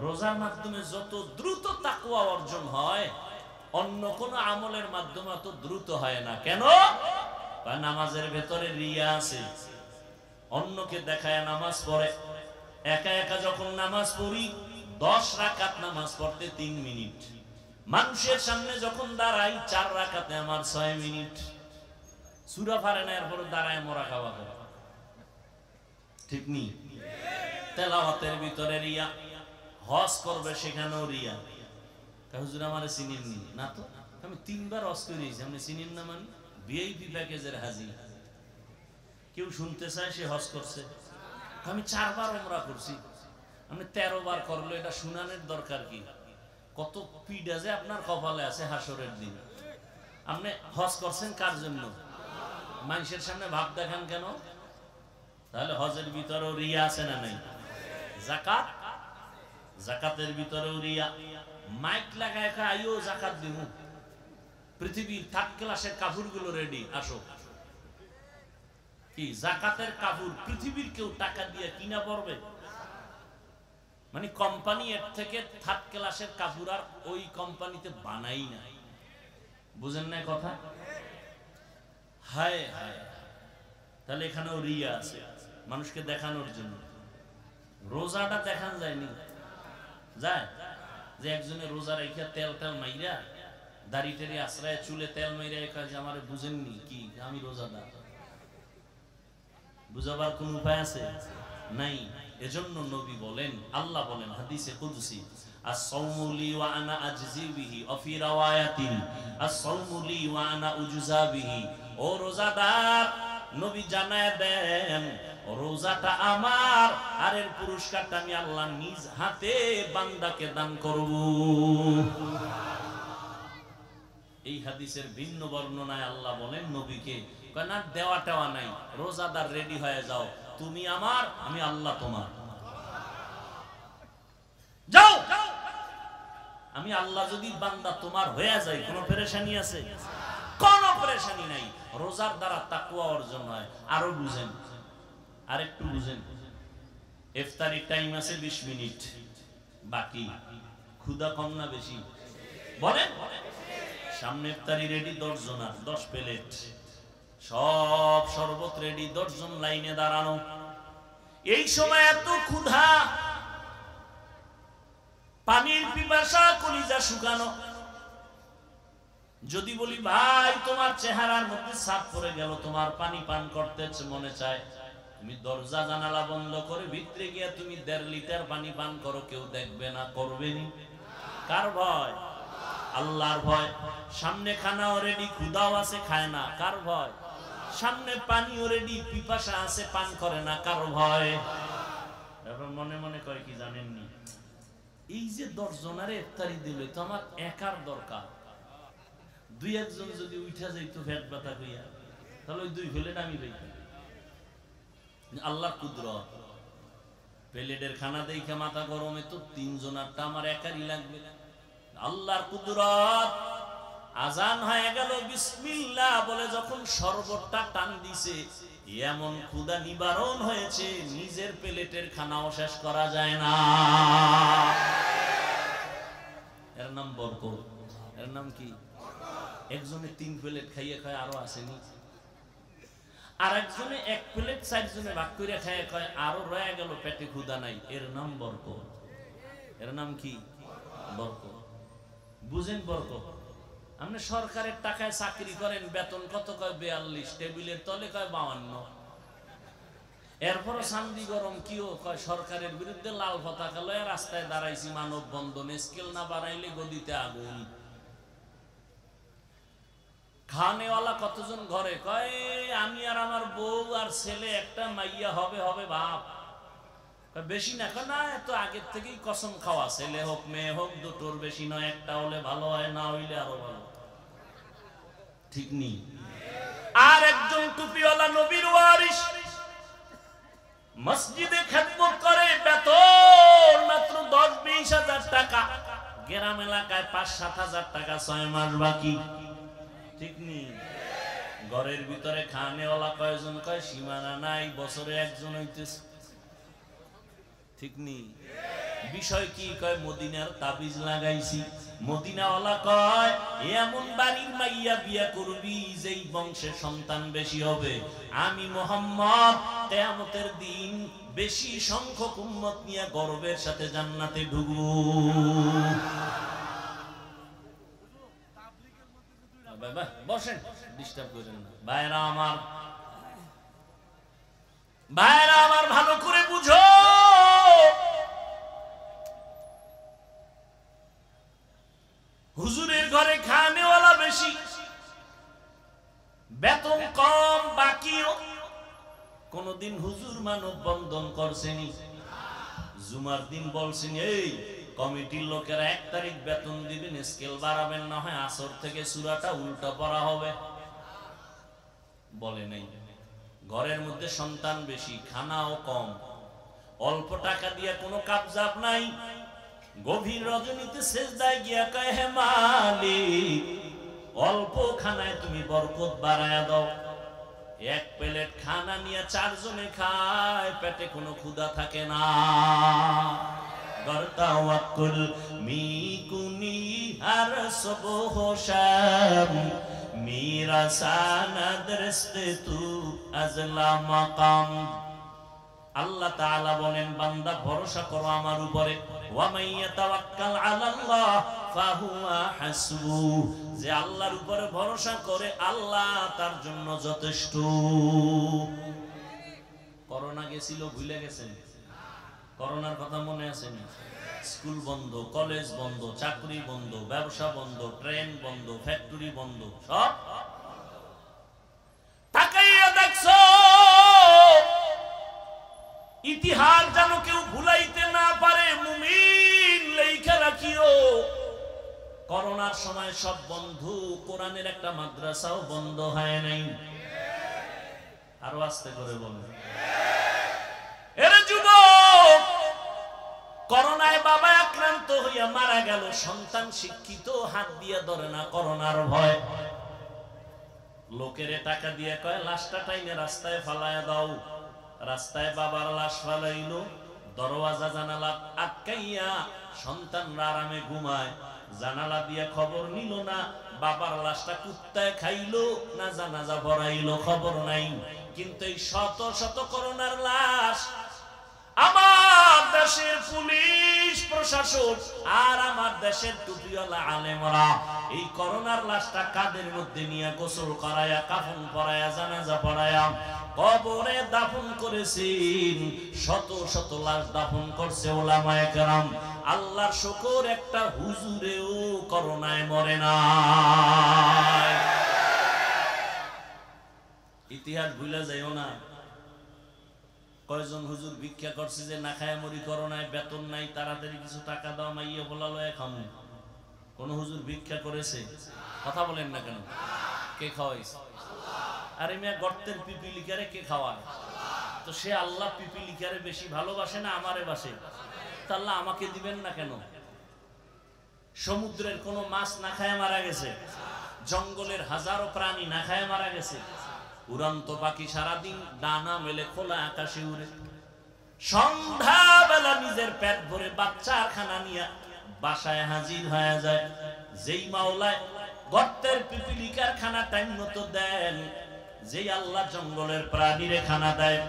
[SPEAKER 1] রোজার মাধ্যমে যত দ্রুত তাকওয়া অর্জন হয়, অন্য কোন আমলের মাধ্যমে এত দ্রুত হয় না। কেন? নামাজের ভেতরে রিয়া আছে, অন্যকে দেখায় নামাজ পড়ে। একা একা যখন নামাজ পড়ি, 10 রাকাত নামাজ পড়তে 3 মিনিট, মানুষের সামনে যখন দাঁড়াই 4 রাকাতে আমার 6 মিনিট। সূরা পারে না, এরপর দাঁড়ায় মুরাকাবা করে, ঠিক নি? তেলাওয়াতের ভিতরে রিয়া, হজ করবে সেখানেও রিয়া। হুজুর আমারে চিনেন না তো, আমি 3 বার হজ করেছি, আপনি চিনেন না? মানে ভিআইপি প্যাকেজের হাজি। কেউ শুনতে চায় সে হজ করছে, আমি 4 বার উমরা করছি, আপনি 13 বার করলো, এটা শুনানোর দরকার কি? কত পিডা যে আপনার কপালে আছে হাসরের দিন। আপনি হজ করছেন কার জন্য? মানুষের সামনে ভাব দেখান কেন? তাহলে হজের ভিতরেও রিয়া আছে না নাই? যাকাত, যাকাতের ভিতরেও রিয়া। মাইক লাগায় আইও যাকাত দিব, পৃথিবীর 3rd ক্লাসের কাপড়গুলো রেডি, আসো। কি যাকাতের কাপড় পৃথিবীর কেউ টাকা দিয়ে কিনা পড়বে? মানে কোম্পানি এর থেকে 3rd ক্লাসের কাপড় আর ওই কোম্পানিতে বানাই না। বুঝেন না কথা? হায় হায়। তাহলে এখানেও রিয়া আছে, মানুষকে দেখানোর জন্য। রোজাটা দেখান যায়নি, যায় যে একজনের রোজা রেখে তেল তেল মাইরা, দাড়ি টেরি আশ্রয়, চুলে তেল মাইরা, কাজে আমার বুঝেননি কি আমি রোজাদার? বুঝাবার কোন উপায় আছে? নাই। এজন্য নবী বলেন, আল্লাহ বলেন হাদিসে কুদসি, আস-সাওমু লি ওয়া আনা আজজি বিহি, ওয়া ফি রাওয়ায়াতিন আস-সাওমু লি ওয়া আনা উজজা বিহি। ও রোজাদার, নবী জানায় দেন রোজাটা আমার, আর এর পুরস্কারটা আমি আল্লাহ নিজ হাতে বান্দাকে দান করব। এই হাদিসের ভিন্ন বর্ণনায় আল্লাহ বলেন নবীকে, না দেওয়া টেওয়া নাই, রোজাদার রেডি হয়ে যাও, তুমি আমার, আমি আল্লাহ তোমার। যাও, আমি আল্লাহ যদি বান্দা তোমার হয়ে যায়, কোনো পেরেশানি আছে? কোনো পেরেশানি নাই। রোজার দ্বারা তাকওয়া অর্জন হয়। আরো বুঝেন, আরেকটু বুঝেন। ইফতারি টাইম আছে 20 মিনিট বাকি, ক্ষুধা কম না বেশি? বলেন। সামনে ইফতারি রেডি, 10 জনার 10 প্লেট, সব শরবত রেডি, 10 জন লাইনে দাঁড়ানো। এই সময় এত ক্ষুধা, পানির পিপাসা, কলিজা শুকানো। যদি বলি ভাই তোমার চেহারার মধ্যে ছাপ পড়ে গেল, তোমার পানি পান করতে মনে চায়, তুমি দরজা জানালা বন্ধ করে ভিতরে গিয়া তুমি 1.5 লিটার পানি পান করো, কেউ দেখবে না, করবেনি। কার ভয়? আল্লাহর ভয়। সামনে খানাও রেডি, ক্ষুধাও আছে, খায় না, কার ভয়? সামনে পানিও রেডি, পিপাসা আছে, পান করে না, কার ভয়? এখন মনে মনে কয় কি জানেননি, এই যে 10 জনারে ইফতারি দিলে তো আমার একার দরকার, 2-1 জন যদি উঠা যাইতো পেট ব্যথা কইয়া, তাহলে ওই 2 প্লেট আমি পাইতাম। আল্লাহর কুদরত। প্লেটের খানা দেখে মাথা গরমে তো 3 জনারটা আমার একারই লাগবে। আল্লাহর কুদরত। আজান হয়ে গেল, বিসমিল্লাহ বলে যখন শরবতটা টান দিছে, এমন ক্ষুধা নিবারণ হয়েছে, নিজের প্লেটের খানাও শেষ করা যায় না। এর নাম বরকত। এর নাম কি? একজনে 3 প্লেট খাইয়ে খায়, আরো আসেনি। আর একজনে 1 প্লেট 4 জনে ভাগ করে খায়, কয় আরো রয়ে গেল, পেটে ক্ষুধা নাই। এর নাম বরকত। এর নাম কি? বরকত। বুঝেন বরকত? আপনি সরকারের টাকায় চাকরি করেন, বেতন কত কয় 42, টেবিলের তলে কয় 52। এরপর শান্তি গরম কিও কয় সরকারের বিরুদ্ধে লাল পতাকা লয়ে রাস্তায় দাঁড়াইছি মানব বন্ধনে, স্কেল না বাড়াইলে গদিতে আগুন। খানেওয়ালা কতজন ঘরে কয় আমি আর আমার বউ আর ছেলে, একটা মাইয়া হবে হবে বাপ। বেশি না না, এত আগের থেকেই কসম খাওয়া, ছেলে হোক মেয়ে হোক দুটোর বেশি নয়, একটা হলে ভালো হয়, না হইলে আরো ভালো। ঠিক নেই? আর একজন টুপিওয়ালা নবীর ওয়ারিস মসজিদে খেদমত করে, বেতন মাত্র 10-20 হাজার টাকা, গ্রাম এলাকায় 5-7 হাজার টাকা 6 মাস বাকি। ঠিক নেই? ঘরের ভিতরে খানেওয়ালা কয়জন কয় সীমানা নাই, বছরে একজন হইতেছে। ঠিক নেই? বিষয় কি? কয় মদিনার তাবিজ লাগাইছি। মদিনাওয়ালা কয় এমন বাড়ির মাইয়া বিয়া করবি যেই বংশে সন্তান বেশি হবে। আমি মুহাম্মদ কিয়ামতের দিন বেশি সংখ্যক উম্মত নিয়ে গর্বের সাথে জান্নাতে ঢুকবো। বাবা বসেন, ডিস্টার্ব করেন না। ভাইরা আমার, ভাইরা আমার, ভালো করে বুঝো, হুজুরের ঘরে খানেওয়ালা বেশি, বেতন কম, বাকিও। কোনদিন হুজুর মানব বন্ধন করছেনি? জুমার দিন বলছেন এই কমিটির লোকেরা 1 তারিখ বেতন দিবেন, স্কেল বাড়াবেন, না হয় আসর থেকে সূরাটা উল্টা পড়া হবে? বলে নাই। ঘরের মধ্যে সন্তান বেশি, খানাও কম, অল্প টাকা দিয়ে কোনো কাবজাব নাই। গভীর রজনীতে সেজদায় গিয়া কয় হে মালিক, অল্প খানায় তুমি বরকত বাড়ায়া দাও। 1 প্লেট খানা নিয়ে 4 জনে খায়, পেটে কোনো ক্ষুধা থাকে না। গরতাওয়াক্কুল মিকুনি আর সবহ শাম মেরা সানাদ রস্তে তু আজলা মাকাম। আল্লাহ তাআলা বলেন বান্দা ভরসা করো আমার উপরে, ওয়া মাইয়াতাওয়াক্কাল আলাল্লাহ ফাহুয়া হাসবু, যে আল্লাহর উপরে ভরসা করে আল্লাহ তার জন্য যথেষ্ট। করোনা গেছিল, ভুলে গেছেন? করোনার কথা মনে আছে না? স্কুল বন্ধ, কলেজ বন্ধ, চাকরি বন্ধ, ব্যবসা বন্ধ, ট্রেন বন্ধ, ফ্যাক্টরি বন্ধ, সব তাকাইয়া দেখছো। ইতিহাস যেন কেউ ভুলাইতে না পারে, মুমিন লেখা রাখিও। করোনার সময় সব বন্ধু, কোরআনের একটা মাদ্রাসাও বন্ধ হয় নাই। আরো আস্তে করে বলুন। এর যুবক, করোনায় বাবা আক্রান্ত হইয়া মারা গেল, সন্তান শিক্ষিত, হাত দিয়ে ধরে না করোনার ভয়। লোকেরে টাকা দিয়ে কয় লাশটা টাইনে রাস্তায় ফালায়া দাও। রাস্তায় বাবার লাশ ফালাইলো, দরওয়াজা জানালা আটকাইয়া সন্তানরা আরামে ঘুমায়। জানালা দিয়ে খবর নিল না বাবার লাশটা কুত্তায় খাইলো না জানাজা পড়াইলো, খবর নাই। কিন্তু এই শত শত করোনার লাশ আমার দেশের পুলিশ প্রশাসন আর আমার দেশের টুপিওয়ালা আলেমরা এই করোনার লাশটা কাদের মধ্যে নিয়ে গোসল করায়া, কাফন পরায়া, জানাজা পড়ায়া কবরে দাফন করেছেন। শত শত লাশ দাফন করছে ওলামায়ে কেরাম। আল্লাহর শুকর, একটা হুজুরেও করোনায় মরে না। ইতিহাস ভুলে যাইও না। কয়জন হুজুর ভিক্ষা করছে যে না খায় মরি করোনায়, বেতন নাই, তাড়াতাড়ি কিছু টাকা দাও, মাইয়া বলালো এখন। কোন হুজুর ভিক্ষা করেছে? কথা বলেন না কেন? কে খাওয়াইছে? আরে মিয়া, গর্তের পিপিলিকারে কে খাওয়ায়? তো সে আল্লাহ পিপিলিকারে বেশি ভালোবাসে না আমারে বাসে? তা আল্লাহ আমাকে দিবেন না কেন? সমুদ্রের কোন মাছ না খায় মারা গেছে, জঙ্গলের হাজারো প্রাণী না খায় মারা গেছে, উড়ন্ত পাখি সারাদিন ডানা মেলে খোলা আকাশে উড়ে, সন্ধ্যাবেলা নিজের পেট ভরে বাচ্চার খানা নিয়ে বাসায় হাজির হয়ে যায়। যেই মাওলায় গর্তের পিপিলিকার খানা টাইম মতো দেন, যেই আল্লাহ জঙ্গলের প্রাণীরে খানা দেয়,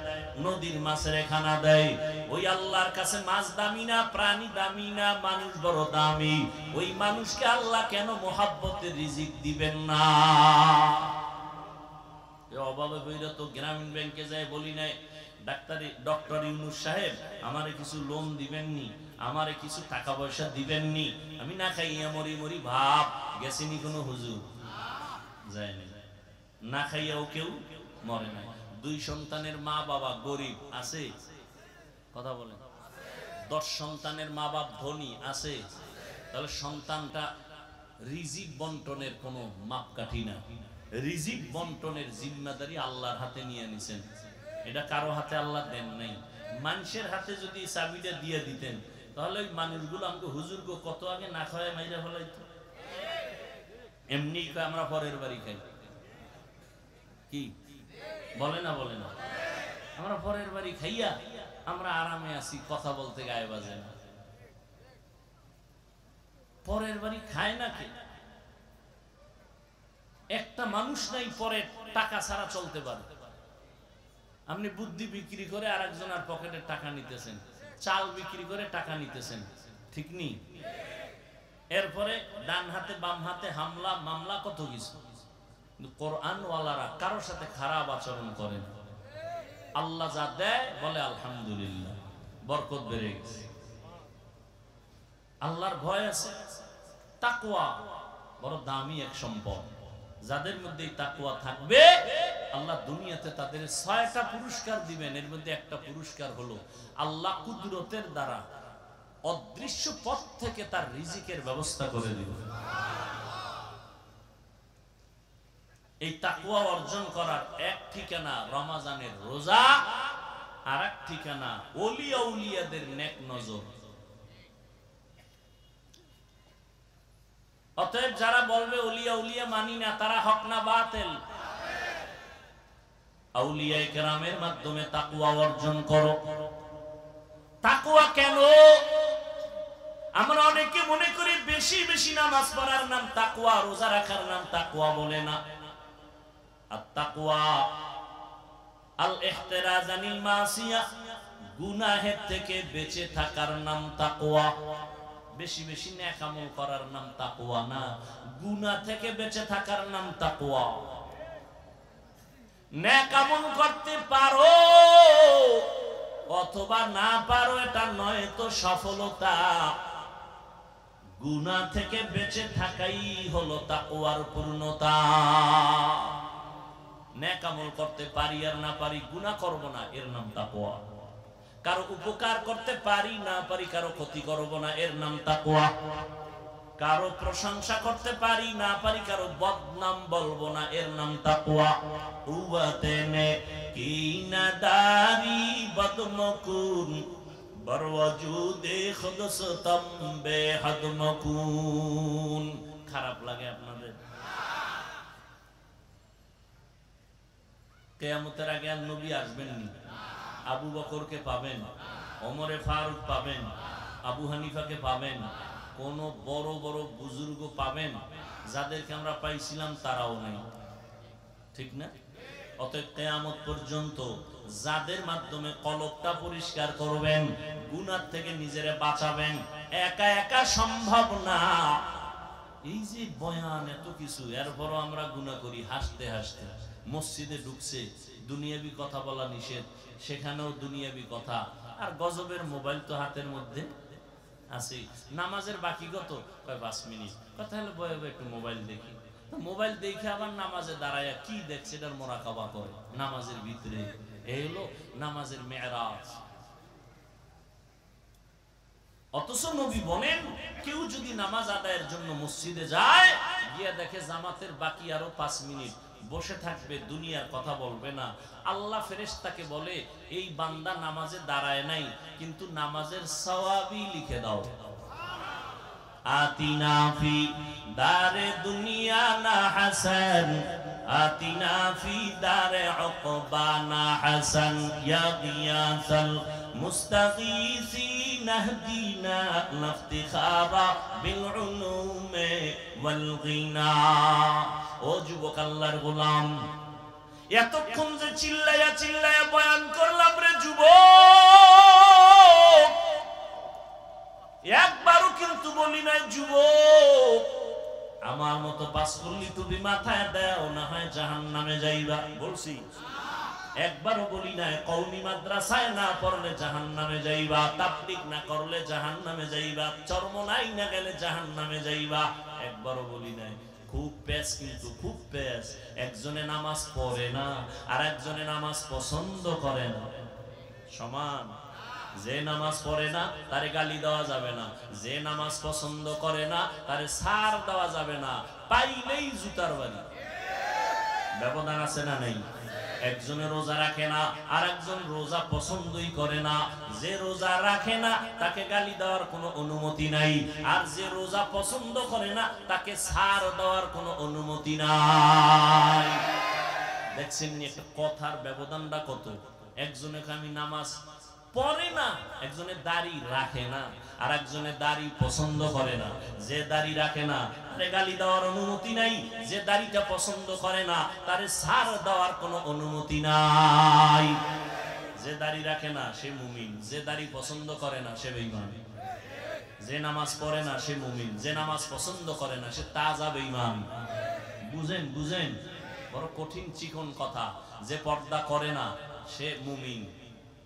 [SPEAKER 1] নদীর মাছের খানা দেয়, ওই আল্লাহর কাছে মাছ দামি না, প্রাণী দামি না, মানুষ বড় দামি। ওই মানুষকে আল্লাহ কেন মোহাব্বতের রিজিক দিবেন না? অভাবে বইরা তো গ্রামীণ ব্যাংকে যায় বলি নাই, ডক্টর ইউনূস সাহেব আমারে কিছু লোন দিবেননি, আমারে কিছু টাকা পয়সা দিবেননি, আমি না খাইয়া মরি মরি ভাব গেছিনি কোনো হুজুর? যায়নি। না খাইয়াও কেউ মরে নাই। 2 সন্তানের মা বাবা গরিব আছে? কথা বলেন। 10 সন্তানের মা বাপ ধনী আছে? তাহলে সন্তানটা রিজিক বন্টনের কোনো মাপকাঠি না। রিজিক বন্টনের জিম্মাদারি আল্লাহর হাতে নিয়ে নিছেন। এটা কারো হাতে আল্লাহ দেন নাই। মানুষের হাতে যদি চাবিটা দিয়ে দিতেন তাহলে ওই মানুষগুলো আমাকে হুজুরকে কত আগে না খাওয়ায় মাইরা ফেলাইতো। এমনি আমরা পরের বাড়ি খাই, কি বলে না? বলে না? আমরা পরের বাড়ি খাইয়া আমরা আরামে আছি, কথা বলতে গায়ে বাজে না। পরের বাড়ি খায় না কে? একটা মানুষ নাই পরের টাকা ছাড়া চলতে পারে। আপনি বুদ্ধি বিক্রি করে আরেকজনের পকেটে টাকা নিতেছেন, চাল বিক্রি করে টাকা নিতেছেন, ঠিক নি? এরপরে ডান হাতে বাম হাতে হামলা মামলা কত কিছু। কোরআন ওয়ালারা কারোর সাথে খারাপ আচরণ করে না। আল্লাহ যা দেয় বলে আলহামদুলিল্লাহ, বরকত বেড়ে গেছে। আল্লাহর ভয় আছে। তাকওয়া বড় দামি এক সম্পদ। যাদের মধ্যে তাকওয়া থাকবে আল্লাহ দুনিয়াতে তাদের 6টা পুরস্কার দিবেন। এর মধ্যে একটা পুরস্কার হলো আল্লাহ কুদরতের দ্বারা অদৃশ্য পথ থেকে তার রিজিকের ব্যবস্থা করে দিবেন। এই তাকওয়া অর্জন করার এক ঠিকানা রমজানের রোজা, আর এক ঠিকানা ওলিয়া উলিয়াদের নেক নজর। অতএব যারা বলবে ওলিয়া উলিয়া মানি না, তারা হক না বাতিল? আউলিয়ায়ে কেরামের মাধ্যমে তাকওয়া অর্জন করো। তাকওয়া কেন? আমরা অনেকে মনে করি বেশি বেশি নামাজ পড়ার নাম তাকওয়া, রোজা রাখার নাম তাকওয়া বলে না। আত-তাকওয়া আল-ইহতিরাজ আনিল মাসিয়া, গুনাহের থেকে বেঁচে থাকার নাম তাকওয়া। বেশি বেশি নেক আমল করার নাম তাকওয়া না, গুনাহ থেকে বেঁচে থাকার নাম তাকওয়া। নেক আমল করতে পারো অথবা না পারো এটা নয় তো সফলতা। গুনাহ থেকে বেঁচে থাকাই হলো তাকওয়ার পূর্ণতা। নেক আমল করতে পারি আর না পারি, গুনাহ করব না, এর নাম তাকওয়া। কারো উপকার করতে পারি না পারি, কারো ক্ষতি করব না, এর নাম তাকওয়া। কারো প্রশংসা করতে পারি না পারি, কারো বদনাম বলবো না, এর নাম তাকওয়া। উওয়াতেনে কি নাদারি বদমকুন বরওয়াজুদে খুদসতম বেহদমকুন। খারাপ লাগে আপনাদের? কিয়ামতের আগে আর নবী আসবেন না। আবু বকরকে পাবেন, ওমরে ফারুক পাবেন, আবু হানিফাকে পাবেন, কোন বড় বড় বুজুর্গ পাবেন, যাদেরকে আমরা পাইছিলাম তারাও নাই, ঠিক না? অতএব কিয়ামত পর্যন্ত যাদের মাধ্যমে কলবটা পরিষ্কার করবেন, গুনাহ থেকে নিজেরে বাঁচাবেন, একা একা সম্ভব না। এই যে বয়ান এত কিছু, এরপরও আমরা গুনাহ করি হাসতে হাসতে। মসজিদে ঢুকছে, দুনিয়াবি কথা বলা নিষেধ, সেখানেও দুনিয়াবি কথা। আর গজবের মোবাইল তো হাতের মধ্যে আছে। নামাজের বাকি কত? 5 মিনিট। কথা হলো বয়ে বয়ে একটু মোবাইল দেখি। মোবাইল দেখে আবার নামাজে দাঁড়ায় কি দেখছে এটার মোরাকাবা করে নামাজের ভিতরে। এই হলো নামাজের মেরাজ। অথচ নবী বলেন, কেউ যদি নামাজ আদায়ের জন্য মসজিদে যায়, গিয়া দেখে জামাতের বাকি আরো 5 মিনিট, বসে থাকবে, দুনিয়ার কথা বলবে না। আল্লাহ ফেরেশতাকে বলে, এই বান্দা নামাজে দাঁড়ায় নাই, কিন্তু নামাজের সওয়াবই লিখে দাও। আতিনা ফি দারে দুনিয়া না হাসান, আতিনা ফি দারে উকবা না হাসান, ইয়া গিয়াসাল মুস্তাগীসিন আহদিনা লাফতিখারা বিল উলুমে ওয়াল গিনা। ও যুবক আল্লাহর গোলাম, এতক্ষণ যে চিল্লাইয়া চিল্লাইয়া বয়ান করলাম রে যুবক, একবারও কিন্তু বলি নাই যুবক আমার মতো পাঁচকল্লি টুপি মাথায় দাও না হয় জাহান্নামে যাইবা। বলছি? একবারও বলি নাই কওমি মাদ্রাসায় না পড়লে জাহান্নামে যাইবা, তাবলীগ না করলে জাহান্নামে যাইবা, চরমনাই না গেলে জাহান্নামে যাইবা, একবারও বলি নাই। খুব পেশ, কিন্তু খুব পেশ। একজনে নামাজ পড়ে না আর একজনে নামাজ পছন্দ করে না সমান। যে নামাজ পড়ে না তারে গালি দেওয়া যাবে না, যে নামাজ পছন্দ করে না তারে ছাড় দেওয়া যাবে না, পাইলেই জুতার বাড়ি। ব্যবধান আছে না নেই? একজনে রোজা রাখে না আর একজন রোজা পছন্দই করে না। যে রোজা রাখে না তাকে গালি দেওয়ার কোনো অনুমতি নাই, আর যে রোজা পছন্দ করে না তাকে ছাড় দেওয়ার কোনো অনুমতি নাই। দেখছেন একটা কথার ব্যবধানটা কত। একজনে আমি নামাজ পড়ে না, একজনের দাড়ি রাখে না আর একজনের দাড়ি পছন্দ করে না। যে দাড়ি রাখে না তারে গালি দেওয়ার অনুমতি নাই, যে দাড়িটা পছন্দ করে না তারে ছাড় দেওয়ার কোনো অনুমতি নাই। যে দাড়ি রাখে না সে মুমিন, যে দাড়ি পছন্দ করে না সে বেঈমান। যে নামাজ পড়ে না সে মুমিন, যে নামাজ পছন্দ করে না সে তাজা বেঈমান। বুঝেন? বুঝেন? বড় কঠিন চিকন কথা। যে পর্দা করে না সে মুমিন,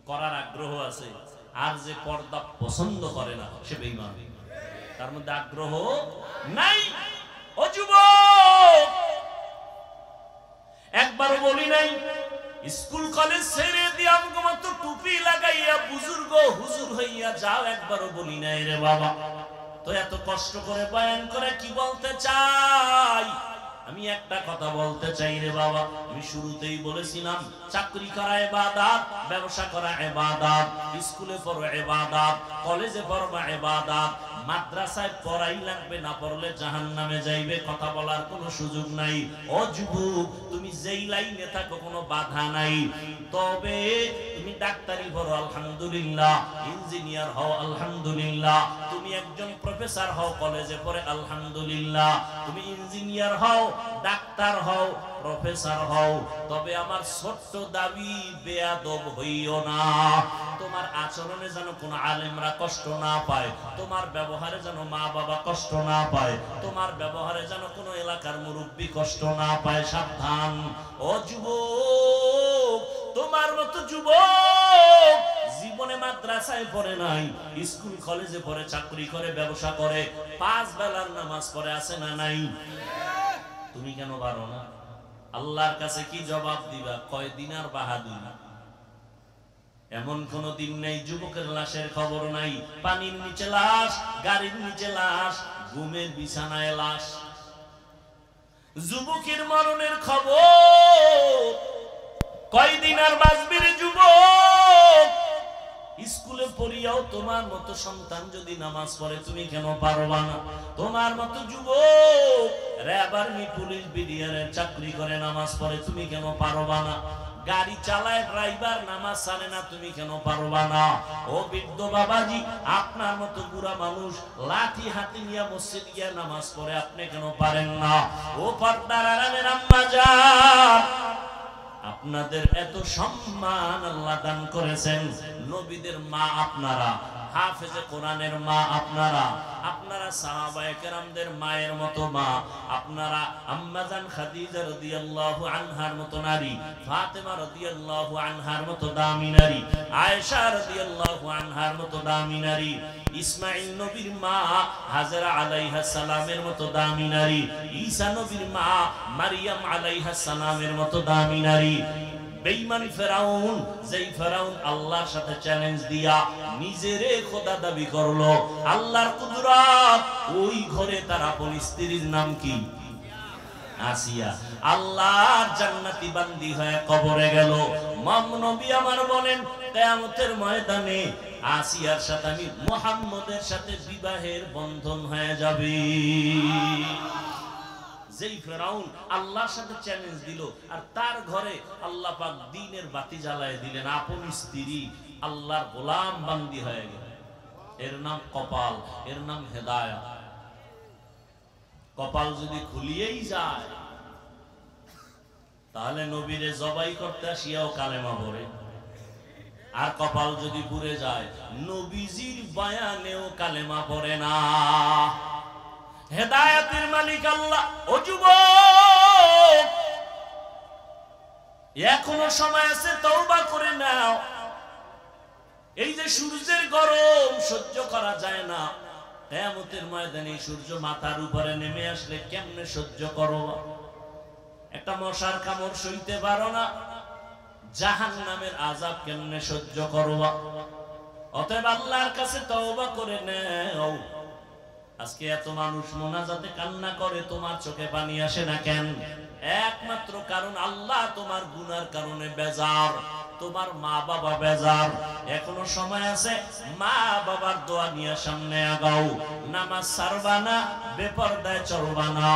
[SPEAKER 1] করার আগ্রহ আছে, আর যে পর্দা পছন্দ করে না সে বেঈমান, তার মধ্যে আগ্রহ নাই। ও যুবক, একবারও বলি নাই স্কুল কলেজ ছেড়ে দিয়ে আমগো মতো টুপি লাগাইয়া বুজুর্গ হুজুর হইয়া যাও, একবারও বলি নাই রে বাবা। তো এত কষ্ট করে বয়ান করে কি বলতে চাই? আমি একটা কথা বলতে চাই রে বাবা। আমি শুরুতেই বলেছিলাম চাকরি করা ইবাদত, ব্যবসা করা ইবাদত, স্কুলে পড়া ইবাদত, কলেজে পড়া ইবাদত, মাদ্রাসায় পড়াই লাগবে, না পড়লে জাহান্নামে যাইবে, কথা বলার কোনো সুযোগ নাই। ও যুবক, তুমি যেই লাইনে থাকো কোনো বাধা নাই। তবে তুমি ডাক্তারি পড়ো আলহামদুলিল্লাহ, ইঞ্জিনিয়ার হও আলহামদুলিল্লাহ, তুমি একজন প্রফেসর হও কলেজে পড়ে আলহামদুলিল্লাহ, তুমি ইঞ্জিনিয়ার হও, ডাক্তার হও, প্রফেসর হও, তবে আমার ছোট্ট দাবি বেয়াদব হইও না। তোমার আচরণে যেন কোনো আলেমরা কষ্ট না পায়, তোমার ব্যবহারে যেন মা বাবা কষ্ট না পায়, তোমার ব্যবহারে যেন কোনো এলাকার মুরব্বী কষ্ট না পায়, সাবধান। ও যুবক, তোমার মতো যুবক জীবনে মাদ্রাসায় পড়ে নাই, স্কুল কলেজে পড়ে, চাকরি করে, ব্যবসা করে, 5 বেলার নামাজ পড়ে, আছে না নাই? তুমি কেন পারো না? আল্লাহর কাছে কি জবাব দিবা? কয় দিনার বাহাদুরি। এমন কোন দিন নেই যুবকের লাশের খবর নাই। পানির নিচে লাশ, গাড়ির নিচে লাশ, ঘুমের বিছানায় লাশ। যুবকের মরণের খবর কয়দিন আর বাঁচবি রে যুবক? স্কুলে পড়িয়াও তোমার মতো সন্তান যদি নামাজ পড়ে, তুমি কেন পারবা না? তোমার মতো যুবক র‍্যাব, আর্মি, পুলিশ, বিডিআরের চাকরি করে নামাজ পড়ে, তুমি কেন পারবা না? গাড়ি চালায় ড্রাইভার, নামাজ ছাড়ে না, তুমি কেন পারবা না? ও বৃদ্ধ বাবাজি, আপনার মতো বুড়া মানুষ লাঠি হাতে নিয়ে মসজিদ গিয়ে নামাজ পড়ে, আপনি কেন পারেন না? ও পর্দার আড়ালের আম্মা জান, আপনাদের এত সম্মান আল্লাহ দান করেছেন। নবীদের মা আপনারা, হাফেজে কোরআনের মা আপনারা, আপনারা সাহাবায়ে কেরামদের মায়ের মতো মা, আপনারা আম্মা জান খাদিজা রাদিয়াল্লাহু আনহার মতো নারী, ফাতেমা রাদিয়াল্লাহু আনহার মতো দামি নারী, আয়েশা রাদিয়াল্লাহু আনহার মতো দামি নারী, ইসমাঈল নবীর মা হাজরা আলাইহিস সালামের মতো দামি নারী, ঈসা নবীর মা মারিয়াম আলাইহিস সালামের মতো দামি নারী। বেঈমান ফেরাউন, যেই ফেরাউন আল্লাহর সাথে চ্যালেঞ্জ দিয়া নিজেরে খোদা দাবি করলো, আল্লাহর কুদরত, ওই ঘরে তার আপন স্ত্রীর নাম কি? আসিয়া। আল্লাহর জান্নাতি বান্দি হয়ে কবরে গেল। নবী আমার বলেন কিয়ামতের ময়দানে আসিয়ার সাথে আমি মুহাম্মদের সাথে বিবাহের বন্ধন হয়ে যাবে। যেই ফেরাউন আল্লাহর সাথে চ্যালেঞ্জ দিল, আর তার ঘরে আল্লাহ পাক দ্বীনের বাতি জ্বালায় দিলেন, আপন স্ত্রী আল্লাহর গোলাম বান্দি হয়ে গেল। এর নাম কপাল, এর নাম হেদায়েত। কপাল যদি খুলিয়েই যায় তাহলে নবীরে জবাই করতে আসিয়াও কালেমা পড়ে। আর কপাল যদি পুড়ে যায় নবীজির বয়ানেও কালেমা পড়ে না। হেদায়েতের মালিক আল্লাহ। ও যুবক, এখনো সময় আছে, তওবা করে নাও। এই যে সূর্যের গরম সহ্য করা যায় না, কিয়ামতের ময়দানে সূর্য মাথার উপরে নেমে আসলে কেমনে সহ্য করো? একটা মশার কামড় সইতে পারো না, জাহান্নামের আযাব কেমনে সহ্য করবা? অতএব আল্লাহর কাছে তওবা করে নাও। আজকে এত মানুষ মোনাজাতে কান্না করে, তোমার চোখে পানি আসে না কেন? একমাত্র কারণ আল্লাহ তোমার গুনার কারণে বেজার, তোমার মা বাবা বেজার। এখনো সময় আছে, মা বাবার দোয়া নিয়ে সামনে আগাও। নামাজ ছাড়বা না, বেপরদায় চলবা না,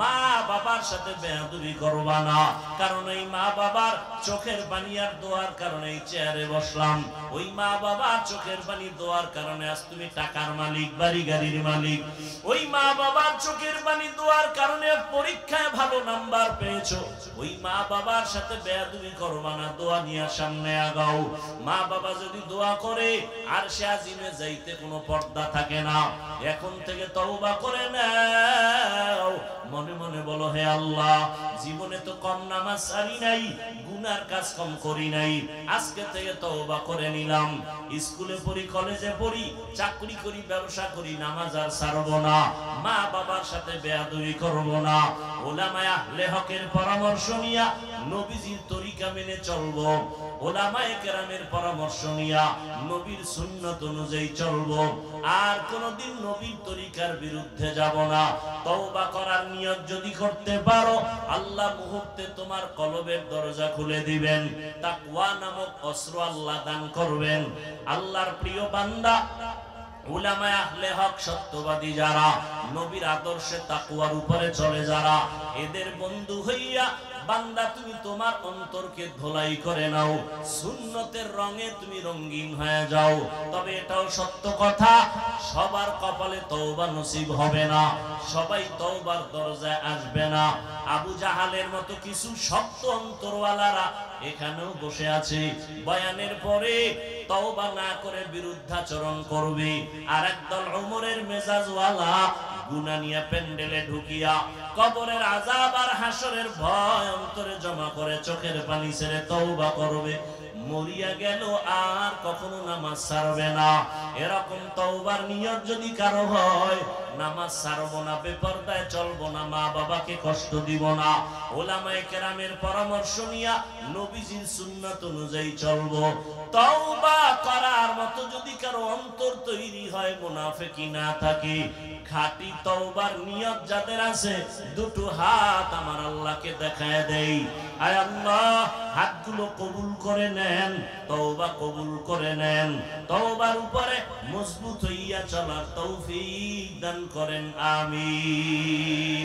[SPEAKER 1] মা বাবার সাথে বেয়াদবি করবা না। কারণ এই মা বাবার চোখের পানি আর দোয়ার কারণে এই চেয়ারে বসলাম। ওই মা বাবার চোখের পানি দোয়ার কারণে আজ তুমি টাকার মালিক, বাড়ি গাড়ির মালিক। ওই মা বাবার চোখের পানি দোয়ার কারণে পরীক্ষায় ভালো নাম্বার পেয়েছো। ওই মা বাবার সাথে বেয়াদবি করবা না, দোয়া নিয়ে সামনে আগাও। মা বাবা যদি দোয়া করে আর সে আজিমে যাইতে কোনো পর্দা থাকে না। এখন থেকে তওবা করে নাও। মনে মনে বলো, হে আল্লাহ, জীবনে তো কম নামাজ ছাড়ি নাই, গুনার কাজ কম করি নাই, আজকে থেকে তওবা করে নিলাম। স্কুলে পড়ি, কলেজে পড়ি, চাকরি করি, ব্যবসা করি, নামাজ আর ছাড়বো না, মা বাবার সাথে বেয়াদবি করব না। উলামায়ে আহলে হকের পরামর্শ নিয়া নবীজির তরিকা মেনে চলবো। উলামায়ে কেরামের পরামর্শ নিয়া নবীর সুন্নাত অনুযায়ী চলবো। আর কোনদিন নবীর তরিকার বিরুদ্ধে যাব না। তওবা করার নিয়ত যদি করতে পারো, আল্লাহ মুহূর্তে তোমার কলবের দরজা খুলে দিবেন। তাকওয়া নামক অস্ত্র আল্লাহ দান করবেন। আল্লাহর প্রিয় বান্দা, উলামায়ে আহলে হক, সত্যবাদী যারা, নবীর আদর্শে তাকওয়ার উপরে চলে যারা, এদের বন্ধু হইয়া বান্দা তুমি তোমার অন্তরকে ধোলাই করে নাও, সুন্নতের রঙে তুমি রঙিন হয়ে যাও। তবে এটাও সত্য কথা, সবার কপালে তওবা নসিব হবে না, সবাই তওবার দরজায় আসবে না। আবু জাহালের মতো কিছু শক্ত অন্তরওয়ালারা এখানেও বসে আছে, বয়ানের পরে তওবা না করে বিরুদ্ধাচরণ করবে। আর একদল ওমরের মেজাজওয়ালা গুনাহ নিয়ে প্যান্ডেলে ঢুকিয়া কবরের আযাব আর হাসরের ভয় অন্তরে জমা করে চোখের পানি ছেড়ে তওবা করবে। মরিয়া গেল আর কখনো নামাজ ছাড়বে না। এরকম তওবার নিয়ত যদি কারো হয়, নামাজ ছাড়বো না, বেপরদায় চলবো না, মা বাবাকে কষ্ট দিব না, উলামায়ে কেরামের পরামর্শ নিয়া নবীজির সুন্নাত অনুযায়ী চলবো। তওবা করার মতো যদি কারো অন্তর তৈরি হয়, মুনাফিকি না থাকে, খাঁটি তওবার নিয়ত যাদের আছে, দুটো হাত আমার আল্লাহকে দেখায় দেই। আয় আল্লাহ, হাতগুলো কবুল করে নেন, তওবা কবুল করে নেন, তওবার উপরে মজবুত হইয়া চলার তৌফিক দান করেন। আমিন।